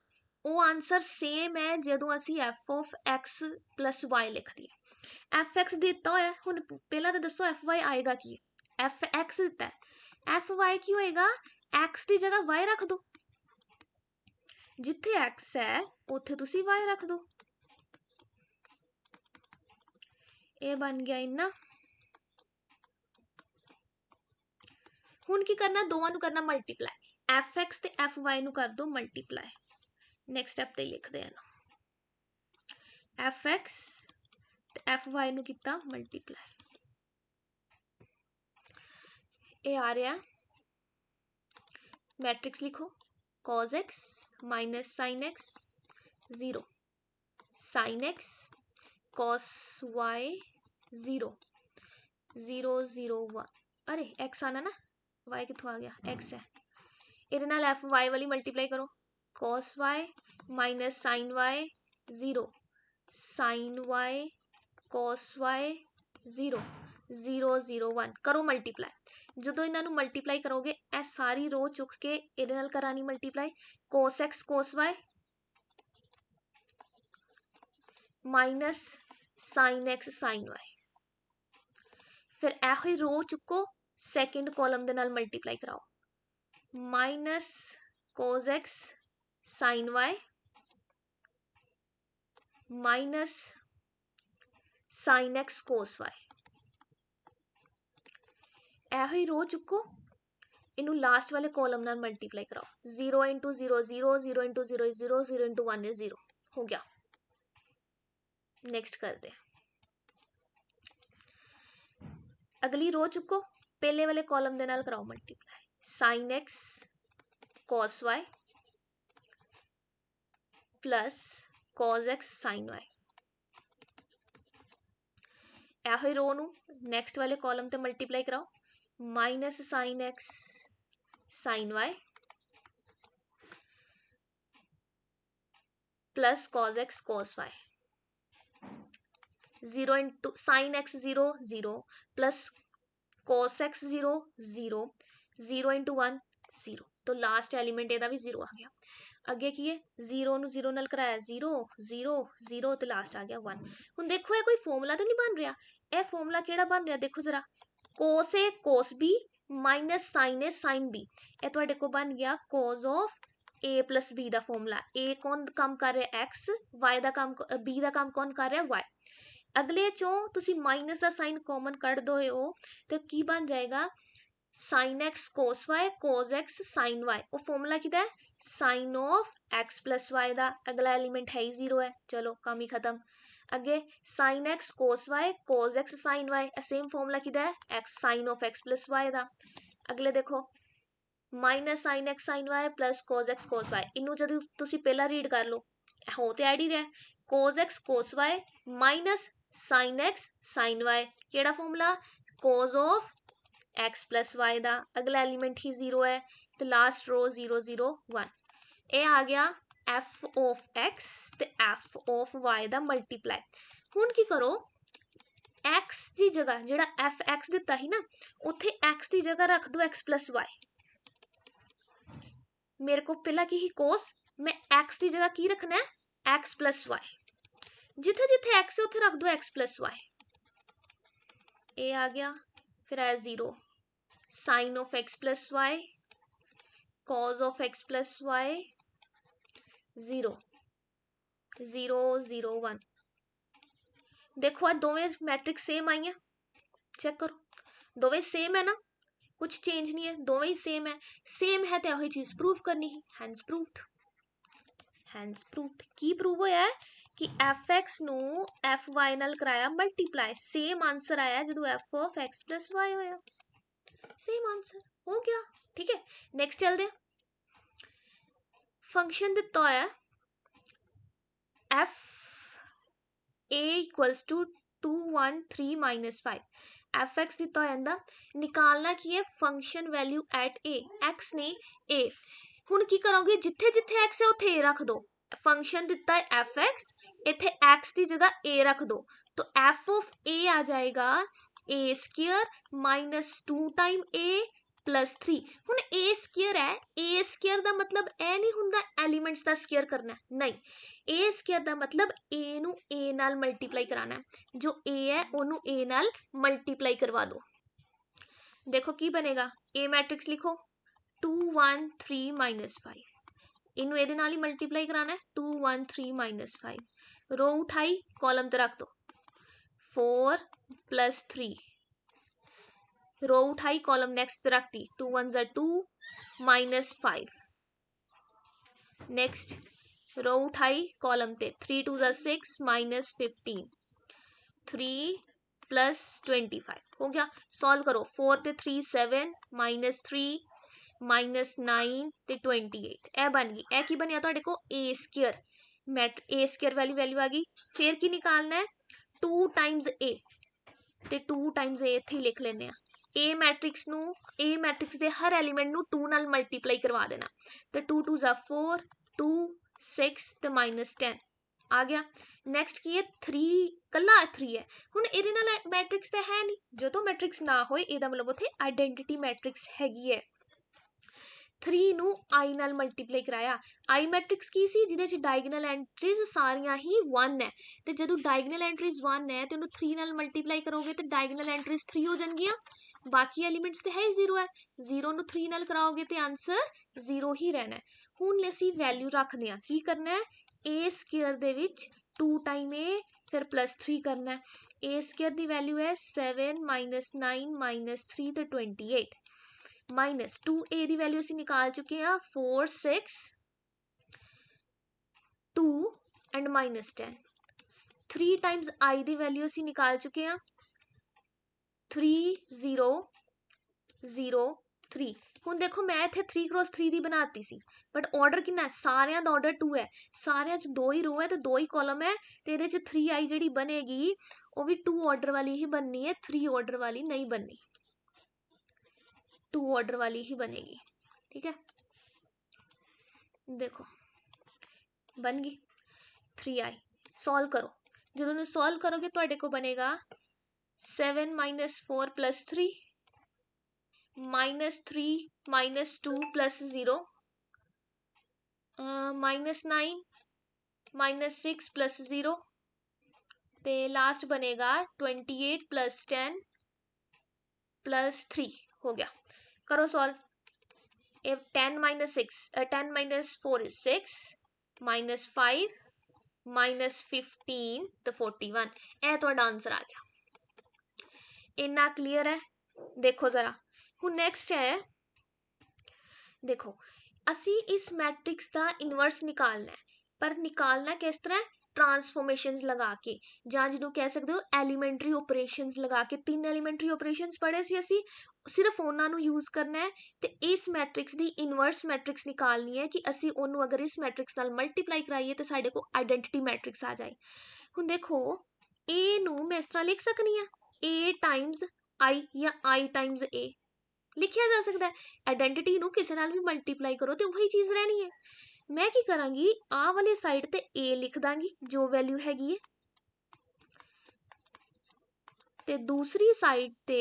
वो आंसर सेम है जदों असी f(x) प्लस y लिख दिए। f(x) दिता होया हुण पहला तो दसो fy आएगा की f(x) दिता है fy की होएगा x की जगह y रख दो जिथे x है उत्थे तुसी y रख दो। ये बन गया इन्ना। हुण की करना दोवां नू करना मल्टीप्लाई f(x) ते fy नू कर दो मल्टीप्लाई। नेक्स्ट स्टेप ते लिखते हैं f(x) ते fy नू किता मल्टीप्लाई। ये आ रहा मैट्रिक्स लिखो cos x minus sin x 0 sin x cos y 0 0 0 1 अरे x आना ना y कितों आ गया x है ये fy वाली मल्टीप्लाई करो cos y minus sin y 0 sin y cos y 0 0 0 1 करो मल्टीप्लाई। जो इन्हों मल्टीप्लाई करोगे ए सारी रो चुक के ये करानी multiply cos x cos y minus sin x sin y फिर यही रो चुको सैकेंड कॉलम के नाल मल्टीप्लाई कराओ minus cos x sin y minus sin x cos y यही रो चुको इनू लास्ट वाले कॉलम नाल मल्टीप्लाई कराओ 0 इंटू 0 0 0 इंटू 0 0 0 इंटू 1 इज 0 हो गया। नेक्स्ट कर दे अगली रो चुको पहले वाले कॉलम दे नाल कराओ multiply sin x cos y plus cos x sin y एहो रो नू नैक्सट वाले कॉलम ते मल्टीप्लाई कराओ minus sin x sin y plus cos x cos y 0 into sin x 0 0 plus cos x 0 0 0 into 1 0 तो last element एदा भी 0 आ गया। अगे की है 0 नू 0 नाल कराया 0 0 0 तो लास्ट आ गया 1। हुण देखो ये कोई फॉर्मूला तो नहीं बन रहा, ये फॉर्मूला केड़ा बन रहा देखो जरा cos a cos b minus sin a sin b ये तुहाडे को बन गया cos of a plus b दा फॉर्मूला। a कौन काम कर रहा x y दा काम b दा काम कौन कर रहा y। अगले चो तुसी माइनस का साइन कॉमन कट दो हो तो की बन जाएगा sin x cos y cos x sin y वो फॉर्मूला किदा है sin of x plus y दा अगला एलिमेंट है ही 0 है चलो काम ही खत्म। अगे sin x cos y cos x sin y same formula किदा है x sin of x plus y दा। अगले देखो minus sin x sin y plus cos x cos y इनू जब तुसी पहला रीड कर लो हो तो ऐड ही रहा cos x cos y minus sin x sin y केड़ा formula cos of x plus y दा अगला एलिमेंट ही 0 है तो लास्ट रो 0 0 1 ए आ गया f ऑफ x ते f ऑफ y दा मल्टीप्लाई। हुण की करो x की जगह जेड़ा f x दिता ही ना उत्थे x की जगह रख दो x प्लस y। मेरे को पहला की ही cos मैं x की जगह की रखना है x प्लस y जिथे जिथे x है उथे रख दो x प्लस y ए आ गया फिर आया 0 sine of x plus y cos of x plus y 0 0 0 1 देखो यार दोवें मैट्रिक्स सेम आई है चेक करो दोवें सेम है ना कुछ चेंज नहीं है दोवें ही सेम है तो यही चीज प्रूव करनी है हैंस प्रूव्ड की प्रूव होया है कि एफ एक्स नू एफ वाई नाल कराया मल्टीप्लाई सेम आंसर आया जो f of x plus y होया सेम आंसर हो गया। ठीक है नेक्स्ट चलते हैं फंक्शन दिता होया f a equals to 2 1 3 minus 5 f x दिता होया निकालना की है function value at a x ने ए हुण की करोगे जिथे जिथे एक्स है उत्थे ए रख दो फंक्शन दिता है एफ एक्स इथे एक्स की जगह ए रख दो तो एफ ऑफ ए आ जाएगा ए स्क्वायर माइनस 2 टाइम ए प्लस 3 हुण ए स्क्वायर है ए स्क्वायर दा मतलब ए नहीं हुंदा एलीमेंट्स दा स्क्वायर करना नहीं ए स्क्वायर दा मतलब ए नू ए नाल मल्टीप्लाई कराना है जो ए है ओनू ए नाल मल्टीप्लाई करवा दो। देखो की बनेगा ए मैट्रिक्स लिखो 2 1 3 माइनस 5 इनू ए दे नाल ही मल्टीप्लाई कराना है 2 1 3 माइनस 5 रो उठाई कॉलम ते रख दो 4 प्लस 3 रो उठाई कॉलम नेक्स्ट रख दी 2 1 2 माइनस 5 नेक्स्ट रो उठाई कॉलम ते 3 2 6 माइनस 15 3 प्लस 25 हो गया सॉल्व करो 4 ते 3 7 माइनस 3 माइनस 9 ते 28 ए बन गई ए की बनया तुहाडे को ए स्क्वायर मैट ए स्क्वायर वाली वैल्यू आ गई फिर की निकालना है 2 टाइम्स ए ते 2 टाइम्स ए इत्थे लिख लेने आ ए मैट्रिक्स नू ए मैट्रिक्स दे हर एलीमेंट नू 2 नाल मल्टीप्लाई करवा देना तो 2 2 4 2 6 ते माइनस 10 आ गया नैक्सट की है 3 कला 3 है हुण इहदे नाल मैट्रिक्स तो है नहीं जो तो मैट्रिक्स ना होए इहदा मतलब उत्थे आइडेंटिटी मैट्रिक्स हैगी है 3 नू आई नाल मल्टीप्लाई कराया आई मैट्रिक्स की सी जिहदे च डायगोनल एंट्रीज सारियां ही 1 है ते जदों डायगोनल एंट्रीज 1 है ते उहनू 3 नाल मल्टीप्लाई करोगे तो डायगोनल एंट्रीज 3 हो जाएंगियां बाकी एलीमेंट्स तो है ही 0 है 0 नू 3 नाल कराओगे तो आंसर 0 ही रहना है। हुण असीं वैल्यू रखदे हां की करना है ए स्क्वायर दे विच 2 टाइम ए फिर प्लस 3 करना है ए स्क्वायर दी वैल्यू है 7 माइनस 9 माइनस 3 तो 28 माइनस 2a की वैल्यू असीं निकाल चुके हैं 4 6 2 एंड माइनस 10 3 टाइम्स i की वैल्यू असीं निकाल चुके हैं 3 0 0 3 हुण देखो मैं इत्थे 3 क्रॉस 3 की बनाती सी बट ऑर्डर कितना है सारियां दा ऑर्डर 2 है सारियां च 2 ही रो है तो 2 ही कॉलम है तो इहदे च 3i जिहड़ी बनेगी वो भी 2 ऑर्डर वाली ही बननी है 3 ऑर्डर वाली नहीं बननी 2 ऑर्डर वाली ही बनेगी ठीक है देखो बन गई 3i सॉल्व करो जो तुम सॉल्व करोगे तुहाडे को बनेगा 7 minus 4 plus 3 minus 3 minus 2 plus 0 minus 9 minus 6 plus 0 ते लास्ट बनेगा 28 प्लस 10 प्लस 3 हो गया करो solve 10 minus 6 10 minus 4 is 6 minus 5 minus 15 तो 41 ए तुहाडा आंसर आ गया इन्ना क्लीयर है देखो जरा हुण नेक्स्ट है देखो असी इस मैट्रिक्स का इनवर्स निकालना है पर निकालना किस तरह ट्रांसफॉर्मेशंस लगा के जां जिन्हों कह सकते हो एलीमेंटरी ऑपरेशंस लगा के 3 एलीमेंटरी ऑपरेशंस पढ़े सी असी सिर्फ उन्होंने यूज करना है तो इस मैट्रिक्स की इनवर्स मैट्रिक्स निकालनी है कि असी उन्होंने अगर इस मैट्रिक्स नाल मल्टीप्लाई कराइए तो साडे को आइडेंटिटी मैट्रिक्स आ जाए हुण देखो ए नूं मैं इस तरह लिख सकनी है ए टाइम्स आई या आई टाइम्स ए लिखिया जा सकता है आइडेंटिटी नूं किसी नाल भी मल्टीप्लाई करो तो वही चीज़ रहनी है मैं की करांगी आ वाली साइड ते ए लिख दांगी जो वैल्यू हैगी है ते दूसरी साइड ते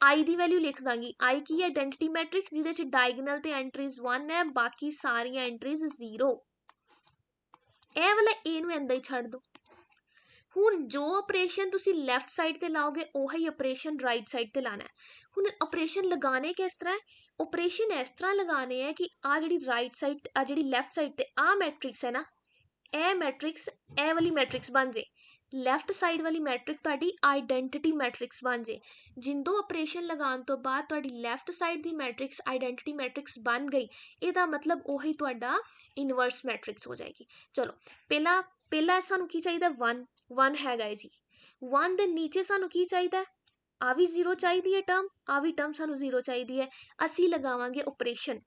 आई दी वैल्यू लिख दांगी आई की आइडेंटिटी मैट्रिक्स जिहदे च डायगोनल ते एंट्रीज 1 है बाकी सारियां एंट्रीज 0 ए वाला ए नूं इंदा ही छड्ड दो हुण जो ऑपरेशन तुसी लैफ्ट साइड ते लाओगे वही ऑपरेशन राइट साइड ते लाना है हुण ऑपरेशन लगाने किस तरह ऑपरेशन इस तरह लगाने हैं कि आ जिहड़ी राइट साइड आ जिहड़ी लैफ्ट साइड ते आ मैट्रिक्स है ना ए मैट्रिक्स ए वाली मैट्रिक्स बन जे लैफ्ट साइड वाली मैट्रिक्स तुहाडी आइडेंटिटी मैट्रिक्स बन जे जिंदो ऑपरेशन लगाने तो बाद तुहाडी left side the matrix identity matrix बन गई इहदा मतलब वही तुहाडा इनवर्स मैट्रिक्स हो जाएगी चलो पहला पहला सानू की चाहिए 1 1 हैगा जी 1 दे नीचे सानू की चाहिए आ भी 0 चाहिए टर्म आ भी टर्म सानू 0 चाहिए असी लगावांगे ऑपरेशन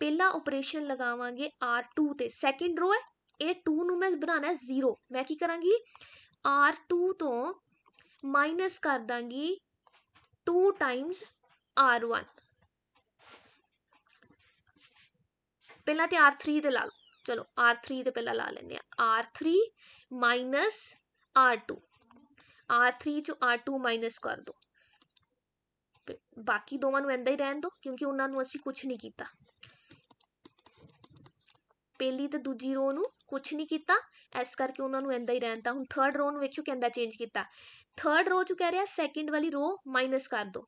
पहला ऑपरेशन लगावांगे R2 ते सेकंड रो है ए 2 नू मैं बनाना है 0 मैं की करांगी R2 तो माइनस कर दांगी 2 टाइम्स R1 पहला ते R3 ते ला लो चलो R3 ते पहला ला लेने R3 माइनस R2 R3 चो R2 माइनस कर दो बाकी दोवां नूं इंदा ही रहन दो क्योंकि उन्हां नूं असीं कुछ नहीं कीता पहली ते दूजी रो नूं कुछ नहीं कीता इस करके उन्हां नूं इंदा ही रहन ता हुण थर्ड रो नूं वेखियो किंदा चेंज कीता थर्ड रो चो कह रहा सेकंड वाली रो माइनस कर दो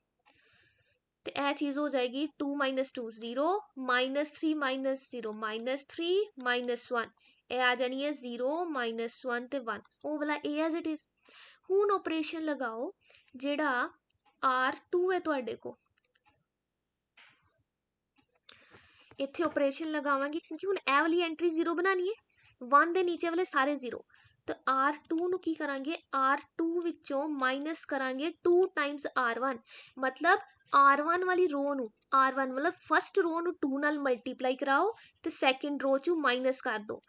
तो यह चीज़ हो जाएगी 2 minus 2 0 minus 3 minus 0 minus 3 minus 1 ए आ जानी है 0 माइनस 1 ते 1 वो वाला ए एज इट इज हुण ऑपरेशन लगाओ जेड़ा R2 है तुहाडे को इत्थे ऑपरेशन लगावांगी क्योंकि हुण ए वाली एंट्री 0 बनानी है 1 दे नीचे वाले सारे 0 तो R2 नूं की करांगे R2 विचों माइनस करांगे 2 टाइम्स R1 मतलब R1 वाली रो नूं R1 मतलब फर्स्ट रो नूं 2 नाल मल्टीप्लाई कराओ तो सैकेंड रो चों माइनस कर दो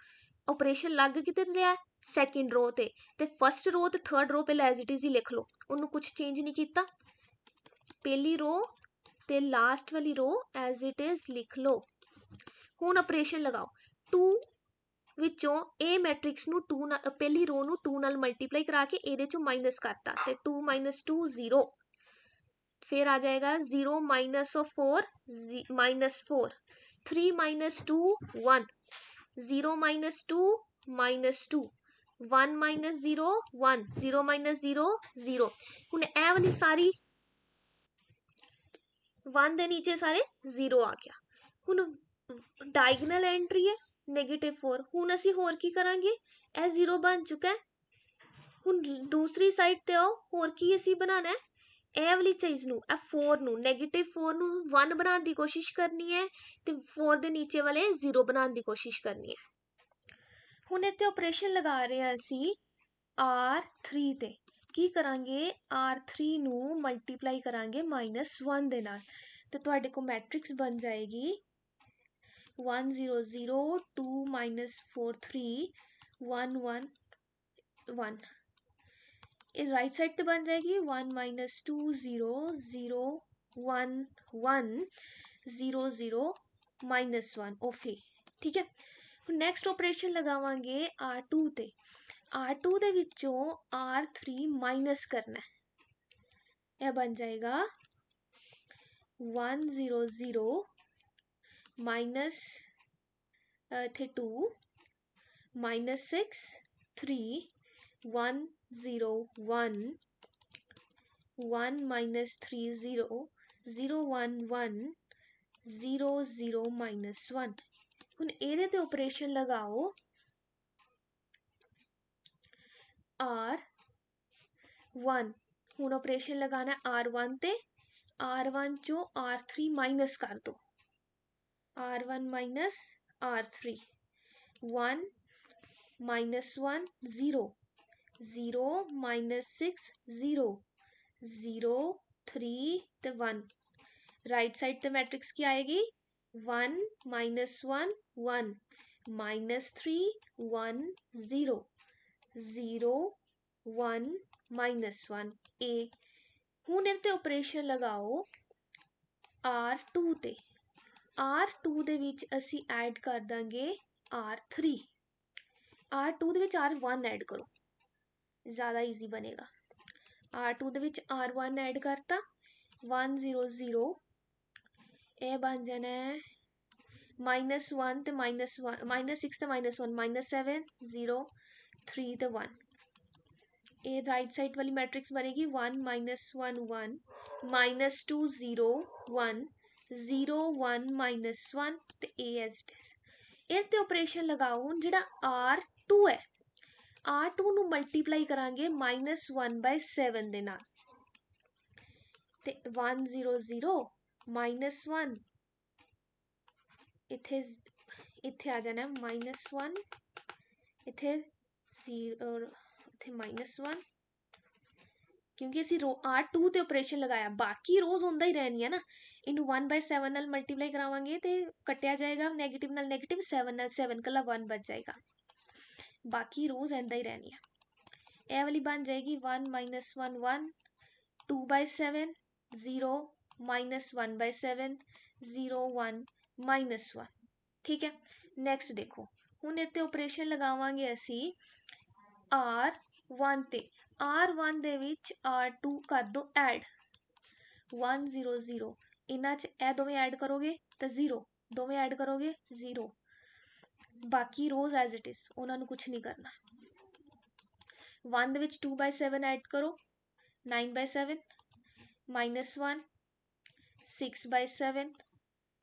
ऑपरेशन लग किते रहा है सैकेंड रो ते फर्स्ट रो ते थर्ड रो पहले एज इट इज ही लिख लो उन्होंने कुछ चेंज नहीं किया पहली रो ते लास्ट वाली रो एज इट इज लिख लो हुण ऑपरेशन लगाओ 2 विचों ए मैट्रिक्स नूं 2 पहली रो नूं 2 नाल मल्टीप्लाई करा के इहदे चों माइनस करता ते 2 माइनस 2 0 फिर आ जाएगा 0 minus of 4 minus 4 3 minus 2 1 0 minus 2 minus 2 1 minus 0 1 0 minus 0 0 हुण ए वाली सारी 1 दे नीचे सारे 0 आ गया हुण डायगोनल एंट्री है -4 हुण असी होर की करांगे ए 0 बन चुका है हुण दूसरी साइड ते आओ होर की असी बनाना है ਇਹ ਵਾਲੀ ਚੀਜ਼ ਨੂੰ ਇਹ 4 ਨੂੰ -4 ਨੂੰ 1 ਬਣਾਉਣ ਦੀ ਕੋਸ਼ਿਸ਼ ਕਰਨੀ ਹੈ ਤੇ 4 ਦੇ ਨੀਚੇ ਵਾਲੇ 0 ਬਣਾਉਣ ਦੀ ਕੋਸ਼ਿਸ਼ ਕਰਨੀ ਹੈ। ਹੁਣ ਇੱਥੇ ਆਪਰੇਸ਼ਨ ਲਗਾ ਰਹੇ ਹਾਂ ਅਸੀਂ R3 ਤੇ। ਕੀ ਕਰਾਂਗੇ, R3 ਨੂੰ ਮਲਟੀਪਲਾਈ ਕਰਾਂਗੇ -1 ਦੇ ਨਾਲ ਤੇ ਤੁਹਾਡੇ ਕੋਲ ਮੈਟ੍ਰਿਕਸ ਬਣ ਜਾਏਗੀ 1 0 0 2 -4 3 1 1 1। ਇਹ राइट साइड पे बन जाएगी 1 -2 0 0 1 1 0 0 -1 ओके। ठीक है, ਹੁਣ ਨੈਕਸਟ ਆਪਰੇਸ਼ਨ ਲਗਾਵਾਂਗੇ R2 ਤੇ। R2 ਦੇ ਵਿੱਚੋਂ R3 ਮਾਈਨਸ ਕਰਨਾ ਹੈ। ਇਹ ਬਣ ਜਾਏਗਾ 1 0 0 ਮਾਈਨਸ ਇੱਥੇ 2 -6 3 1 0 1 1 -3 0 0 1 1 0 0 -1। ਹੁਣ ਇਹਦੇ ਤੇ ਆਪਰੇਸ਼ਨ ਲਗਾਓ R1। ਹੁਣ ਆਪਰੇਸ਼ਨ ਲਗਾਣਾ R1 ਤੇ। R1 ਚੋਂ R3 ਮਾਈਨਸ ਕਰ ਦੋ, R1 माइनस R3 1 -1 0 0 -6 0 0 3 ਤੇ 1। राइट साइड ਤੇ मैट्रिक्स ਕੀ ਆਏਗੀ 1 -1 1 -3 1 0 0 1 -1 A। ਹੁਣ ਇਹ ਤੇ ਆਪਰੇਸ਼ਨ ਲਗਾਓ R2 ਤੇ। R2 ਦੇ ਵਿੱਚ ਅਸੀਂ ਐਡ ਕਰ ਦਾਂਗੇ R3। R2 ਦੇ ਵਿੱਚ R1 ਐਡ ਕਰੋ, ज़्यादा ईजी बनेगा। R2 ਦੇ ਵਿੱਚ R1 ਐਡ ਕਰਤਾ 1 0 0। ਇਹ ਬਣ ਜਾਣਾ ਹੈ -1 ਤੇ -1 -6 ਤੇ -1 -7 0 3 ਤੇ 1। ਇਹ राइट साइड वाली मैट्रिक्स बनेगी 1 -1 1 -2 0 1 0 1 -1 ਤੇ A as it is। ਇਹ ਤੇ ਆਪਰੇਸ਼ਨ ਲਗਾਓ ਹੁਣ ਜਿਹੜਾ R2 ਹੈ, R2 ਨੂੰ ਮਲਟੀਪਲਾਈ ਕਰਾਂਗੇ -1/7 ਦੇ ਨਾਲ ਤੇ 1 0 0 -1 ਇੱਥੇ ਆ ਜਾਣਾ -1 ਇੱਥੇ 0 ਇੱਥੇ -1 क्योंकि ਅਸੀਂ R2 ਤੇ ਆਪਰੇਸ਼ਨ ਲਗਾਇਆ, ਬਾਕੀ ਰੋਜ਼ ਹੁੰਦਾ ਹੀ ਰਹਿਣੀ ਹੈ ਨਾ। ਇਹਨੂੰ 1/7 ਨਾਲ ਮਲਟੀਪਲਾਈ ਕਰਾਵਾਂਗੇ ਤੇ ਕੱਟਿਆ ਜਾਏਗਾ ਨੈਗੇਟਿਵ ਨਾਲ ਨੈਗੇਟਿਵ, 7 ਨਾਲ 7 ਕੱਲਾ 1 ਬਚ ਜਾਏਗਾ, ਬਾਕੀ ਰੋਜ਼ ਐਂਦਾ ਹੀ ਰਹਿਣੀ ਹੈ। ਇਹ ਵਾਲੀ ਬਣ ਜਾਏਗੀ 1 -1 1 2/7 0 -1/7 0 1 -1। ਠੀਕ ਹੈ, ਨੈਕਸਟ ਦੇਖੋ ਹੁਣ ਇੱਥੇ ਆਪਰੇਸ਼ਨ ਲਗਾਵਾਂਗੇ ਅਸੀਂ R1 ਤੇ। R1 ਦੇ ਵਿੱਚ R2 ਕਰ ਦੋ ਐਡ 1 0 0। ਇਹਨਾਂ 'ਚ ਇਹ ਦੋਵੇਂ ਐਡ ਕਰੋਗੇ ਤਾਂ 0, ਦੋਵੇਂ ਐਡ ਕਰੋਗੇ 0, ਬਾਕੀ ਰੋਜ਼ ਐਜ਼ ਇਟ ਇਜ਼, ਉਹਨਾਂ ਨੂੰ ਕੁਛ ਨਹੀਂ ਕਰਨਾ। 1 ਦੇ ਵਿੱਚ 2/7 ਐਡ ਕਰੋ 9/7 -1 6/7,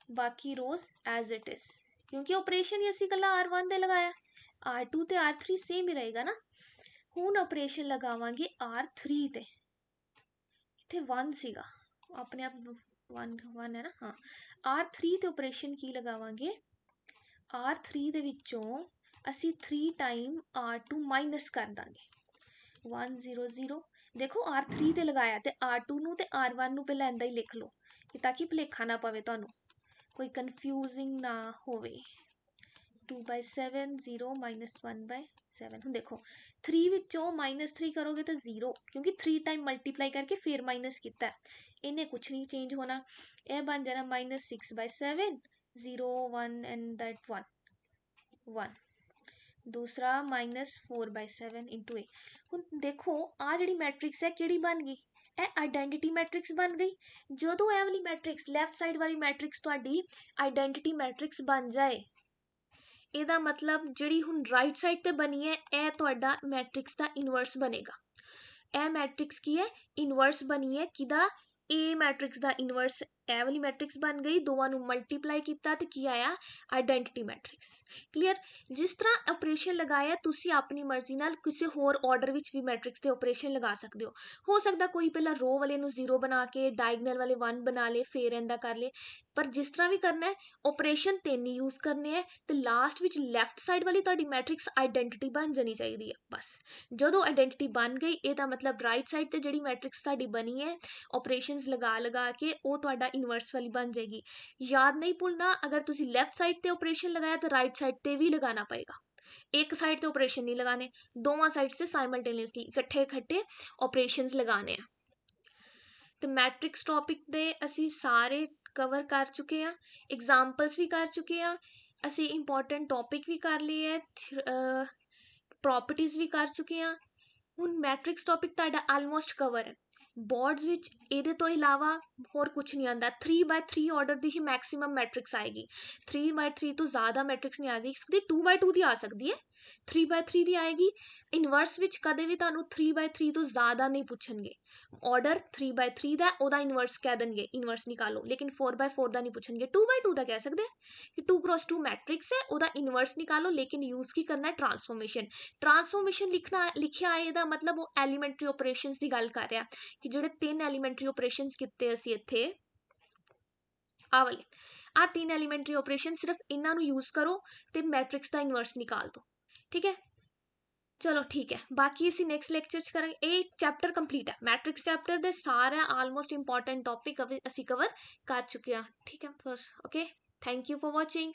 ਬਾਕੀ ਰੋਜ਼ ਐਜ਼ ਇਟ ਇਜ਼, ਕਿਉਂਕਿ ਆਪਰੇਸ਼ਨ ਹੀ ਅਸੀਂ ਕੱਲਾ R1 ਤੇ ਲਗਾਇਆ, R2 ਤੇ R3 ਸੇਮ ਹੀ ਰਹੇਗਾ ਨਾ। ਹੁਣ ਆਪਰੇਸ਼ਨ ਲਗਾਵਾਂਗੇ R3 ਤੇ। ਇੱਥੇ 1 ਸੀਗਾ, ਆਪਣੇ ਆਪ 1 ਹੈ ਨਾ, ਹਾਂ। R3 ਤੇ ਆਪਰੇਸ਼ਨ ਕੀ ਲਗਾਵਾਂਗੇ, R3 ਦੇ ਵਿੱਚੋਂ ਅਸੀਂ 3 ਟਾਈਮ R2 ਮਾਈਨਸ ਕਰ ਦਾਂਗੇ 1 0 0। ਦੇਖੋ R3 ਤੇ ਲਗਾਇਆ ਤੇ R2 ਨੂੰ ਤੇ R1 ਨੂੰ ਪਹਿਲਾਂ ਇੱਦਾਂ ਹੀ ਲਿਖ ਲਓ ਤਾਂ ਕਿ ਭੁਲੇਖਾ ਨਾ ਪਵੇ, ਤੁਹਾਨੂੰ ਕੋਈ ਕਨਫਿਊਜ਼ਿੰਗ ਨਾ ਹੋਵੇ। 2/7 0 -1/7। ਹੁਣ ਦੇਖੋ 3 ਵਿੱਚੋਂ -3 ਕਰੋਗੇ ਤਾਂ 0, ਕਿਉਂਕਿ 3 ਟਾਈਮ ਮਲਟੀਪਲਾਈ ਕਰਕੇ ਫਿਰ ਮਾਈਨਸ ਕੀਤਾ, ਇਹਨੇ ਕੁਛ ਨਹੀਂ ਚੇਂਜ ਹੋਣਾ। ਇਹ ਬਣ ਜਾਣਾ -6/7 0 1 and that 1 1। ਦੂਸਰਾ -4/7 into A। ਹੁਣ ਦੇਖੋ ਆ ਜਿਹੜੀ ਮੈਟ੍ਰਿਕਸ ਹੈ ਕਿਹੜੀ ਬਣ ਗਈ, ਇਹ ਆਈਡੈਂਟੀਟੀ ਮੈਟ੍ਰਿਕਸ ਬਣ ਗਈ। ਜਦੋਂ ਇਹ ਵਾਲੀ ਮੈਟ੍ਰਿਕਸ ਲੈਫਟ ਸਾਈਡ ਵਾਲੀ ਮੈਟ੍ਰਿਕਸ ਤੁਹਾਡੀ ਆਈਡੈਂਟੀਟੀ ਮੈਟ੍ਰਿਕਸ ਬਣ ਜਾਏ, ਇਹਦਾ ਮਤਲਬ ਜਿਹੜੀ ਹੁਣ ਰਾਈਟ ਸਾਈਡ ਤੇ ਬਣੀ ਹੈ ਇਹ ਤੁਹਾਡਾ ਮੈਟ੍ਰਿਕਸ ਦਾ ਇਨਵਰਸ ਬਣੇਗਾ। ਇਹ ਮੈਟ੍ਰਿਕਸ ਕੀ ਹੈ, ਇਨਵਰਸ ਬਣੀ ਹੈ ਕਿਹਦਾ, A ਮੈਟ੍ਰਿਕਸ ਦਾ ਇਨਵਰਸ ਇਹ ਵਾਲੀ ਮੈਟ੍ਰਿਕਸ ਬਣ ਗਈ, ਦੋਵਾਂ ਨੂੰ ਮਲਟੀਪਲਾਈ ਕੀਤਾ ਤੇ ਕੀ ਆਇਆ, ਆਇਡੈਂਟਿਟੀ ਮੈਟ੍ਰਿਕਸ। ਕਲੀਅਰ। ਜਿਸ ਤਰ੍ਹਾਂ ਆਪਰੇਸ਼ਨ ਲਗਾਇਆ ਤੁਸੀਂ ਆਪਣੀ ਮਰਜ਼ੀ ਨਾਲ ਕਿਸੇ ਹੋਰ ਆਰਡਰ ਵਿੱਚ ਵੀ ਮੈਟ੍ਰਿਕਸ ਦੇ ਆਪਰੇਸ਼ਨ ਲਗਾ ਸਕਦੇ ਹੋ ਸਕਦਾ ਕੋਈ ਪਹਿਲਾਂ ਰੋ ਵਾਲੇ ਨੂੰ 0 ਬਣਾ ਕੇ ਡਾਇਗਨਲ ਵਾਲੇ 1 ਬਣਾ ਲੇ, ਫੇਰ ਇਹਦਾ ਕਰ ਲੇ, ਪਰ ਜਿਸ ਤਰ੍ਹਾਂ ਵੀ ਕਰਨਾ ਹੈ ਆਪਰੇਸ਼ਨ 3 ਹੀ ਯੂਜ਼ ਕਰਨੇ ਹੈ ਤੇ ਲਾਸਟ ਵਿੱਚ ਲੈਫਟ ਸਾਈਡ ਵਾਲੀ ਤੁਹਾਡੀ ਮੈਟ੍ਰਿਕਸ ਆਇਡੈਂਟਿਟੀ ਬਣ ਜਾਣੀ ਚਾਹੀਦੀ ਹੈ। ਬਸ ਜਦੋਂ ਆਇਡੈਂਟਿਟੀ ਬਣ ਗਈ ਇਹਦਾ ਮਤਲਬ ਰਾਈਟ ਸਾਈਡ ਤੇ ਜਿਹੜੀ ਮੈਟ੍ਰਿਕਸ ਤੁਹਾਡੀ ਬਣੀ ਹੈ ਆਪਰੇਸ਼ਨਸ ਲਗਾ ਕੇ ਉਹ ਤੁਹਾਡਾ ਇਨਵਰਸ ਵਾਲੀ ਬਣ ਜਾਏਗੀ। ਯਾਦ ਨਹੀਂ ਭੁੱਲਣਾ, ਅਗਰ ਤੁਸੀਂ ਲੈਫਟ ਸਾਈਡ ਤੇ ਆਪਰੇਸ਼ਨ ਲਗਾਇਆ ਤਾਂ ਰਾइट साइड ਤੇ ਵੀ लगाना पड़ेगा। एक साइड ਤੇ ਆਪਰੇਸ਼ਨ नहीं लगाने, दोनों साइड से साइमल्टेनियसली इकट्ठे ਆਪਰੇਸ਼ਨਸ लगाने हैं। ਤੇ ਮੈਟ੍ਰਿਕਸ ਟੌਪਿਕ ਦੇ ਅਸੀਂ ਸਾਰੇ ਕਵਰ ਕਰ ਚੁੱਕੇ ਹਾਂ, ਐਗਜ਼ਾਮਪਲਸ ਵੀ ਕਰ ਚੁੱਕੇ ਹਾਂ, ਅਸੀਂ ਇੰਪੋਰਟੈਂਟ ਟੌਪਿਕ ਵੀ ਕਰ ਲਈ ਹੈ, ਪ੍ਰੋਪਰਟੀਜ਼ ਵੀ ਕਰ ਚੁੱਕੇ ਹਾਂ। ਹੁਣ ਮੈਟ੍ਰਿਕਸ ਟੌਪਿਕ ਤੁਹਾਡਾ ਆਲਮੋਸਟ ਕਵਰ ਹੈ। ਬੋਰਡਸ ਵਿੱਚ ਇਹਦੇ ਤੋਂ ਇਲਾਵਾ ਹੋਰ ਕੁਝ ਨਹੀਂ ਆਉਂਦਾ। 3x3 ਆਰਡਰ ਦੀ ਹੀ ਮੈਕਸਿਮਮ ਮੈਟ੍ਰਿਕਸ ਆਏਗੀ, 3x3 ਤੋਂ ਜ਼ਿਆਦਾ ਮੈਟ੍ਰਿਕਸ ਨਹੀਂ ਆ ਸਕਦੀ। 2x2 ਦੀ ਆ ਸਕਦੀ ਹੈ, 3x3 ਦੀ ਆਏਗੀ। ਇਨਵਰਸ ਵਿੱਚ ਕਦੇ ਵੀ ਤੁਹਾਨੂੰ 3x3 ਤੋਂ ਜ਼ਿਆਦਾ ਨਹੀਂ ਪੁੱਛਣਗੇ। ਆਰਡਰ 3x3 ਦਾ ਉਹਦਾ ਇਨਵਰਸ ਕਹਿ ਦੇਣਗੇ, ਇਨਵਰਸ ਨਿਕਾਲੋ, ਲੇਕਿਨ 4x4 ਦਾ ਨਹੀਂ ਪੁੱਛਣਗੇ। 2x2 ਦਾ ਕਹਿ ਸਕਦੇ ਕਿ 2x2 ਮੈਟ੍ਰਿਕਸ ਹੈ, ਉਹਦਾ ਇਨਵਰਸ ਨਿਕਾਲੋ, ਲੇਕਿਨ ਯੂਜ਼ ਕੀ ਕਰਨਾ, ਟ੍ਰਾਂਸਫੋਰਮੇਸ਼ਨ ਲਿਖਿਆ ਹੈ ਇਹਦਾ ਮਤਲਬ ਉਹ ਐਲੀਮੈਂਟਰੀ ਆਪਰੇਸ਼ਨਸ ਦੀ ਗੱਲ ਕਰ ਰਿਹਾ ਕਿ ਜਿਹੜੇ 3 ਐਲੀਮੈਂਟਰੀ ਆਪਰੇਸ਼ਨਸ ਕੀਤੇ ਅਸੀਂ ਇੱਥੇ ਆ ਵਾਲੇ, ਆ 3 ਐਲੀਮੈਂਟਰੀ ਆਪਰੇਸ਼ਨ ਸਿਰਫ ਇਹਨਾਂ ਨੂੰ ਯੂਜ਼ ਕਰੋ ਤੇ ਮੈਟ੍ਰਿਕਸ ਦਾ ਇਨਵਰਸ ਨਿਕਾਲ ਦੋ। ਠੀਕ ਹੈ, ਚਲੋ ਠੀਕ ਹੈ, ਬਾਕੀ ਅਸੀਂ ਨੈਕਸਟ ਲੈਕਚਰ 'ਚ ਕਰਾਂਗੇ। ਇਹ ਚੈਪਟਰ ਕੰਪਲੀਟ ਹੈ, ਮੈਟ੍ਰਿਕਸ ਚੈਪਟਰ ਦੇ ਸਾਰਾ ਆਲਮੋਸਟ ਇੰਪੋਰਟੈਂਟ ਟੌਪਿਕ ਅਸੀਂ ਕਵਰ ਕਰ ਚੁੱਕੇ ਹਾਂ। ਠੀਕ ਹੈ, okay, thank you for watching.